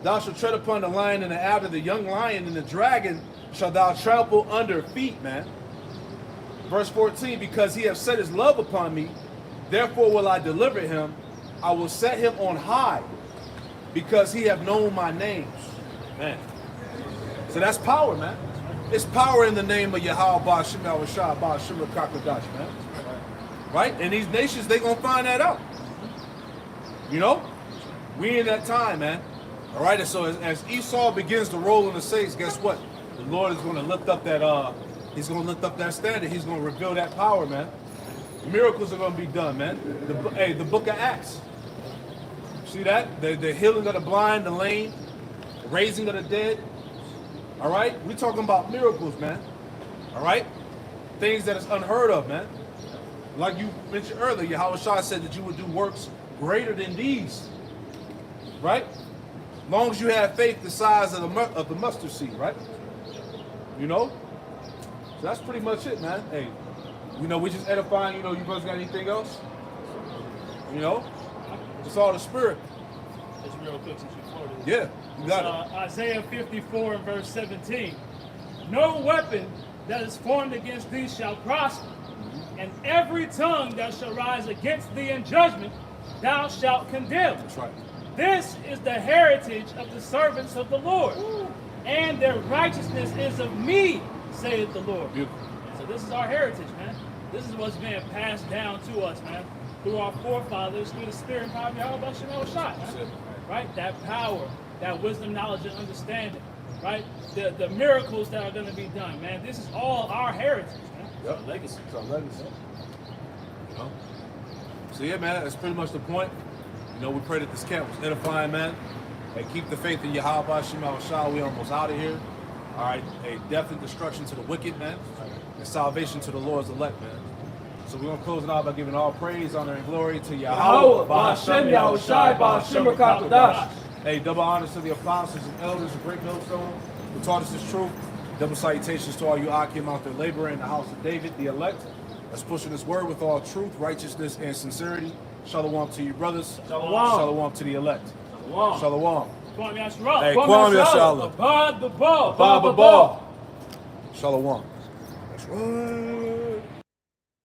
Thou shalt tread upon the lion and the adder, the young lion and the dragon shalt thou trample under feet, man. Verse 14, because he hath set his love upon me, therefore will I deliver him. I will set him on high, because he have known my names. Man. So that's power, man. It's power in the name of Yahweh, Ba'Shem Yahushua, Ba'Shem Kakadash, man. Right? And these nations, they gonna find that out. You know? We in that time, man. All right, and so as Esau begins to roll in the saints, guess what? The Lord is going to lift up that, he's going to lift up that standard. He's going to reveal that power, man. Miracles are going to be done, man. The book of Acts. See that? The healing of the blind, the lame, the raising of the dead. All right? We're talking about miracles, man. All right? things that is unheard of, man. Like you mentioned earlier, Yahweh Shah said that you would do works greater than these, right? As long as you have faith the size of the mustard seed, right? You know? So that's pretty much it, man. Hey, you know, we just edifying, you know, you brothers got anything else? You know? It's all the spirit. Just real quick since you quoted it. Yeah, you got it. Isaiah 54 and verse 17. No weapon that is formed against thee shall prosper, and every tongue that shall rise against thee in judgment thou shalt condemn. That's right. This is the heritage of the servants of the Lord, and their righteousness is of me, saith the Lord. Beautiful. So this is our heritage, man. This is what's being passed down to us, man, through our forefathers, through the spirit and power of Yahweh Shem El Shai, man. Right? That power, that wisdom, knowledge, and understanding, right? The miracles that are going to be done, man. This is all our heritage, man. Yep. Legacy. It's our legacy. You know? So yeah, man, that's pretty much the point. You know, we pray that this camp was edifying, man. Hey, keep the faith in Yahweh Shem El Shai. We almost out of here. All right, a death and destruction to the wicked, man, and salvation to the Lord's elect, man. So we're gonna close it out by giving all praise, honor, and glory to Yahweh, Ba'ashem Yahushai, Ba'ashem Rakakadash. Hey, double honors to the apostles and elders of Great Millstone who taught us this truth. Double salutations to all you Akim out there laboring in the house of David, the elect. That's pushing this word with all truth, righteousness, and sincerity. Shalom to you, brothers. Shalom. Shalom to the elect. Shalom. Shalom. Kwam Yashra. Hey, Kwam Yashala. Abad the ball. Ba ba ba. Shalom. That's right.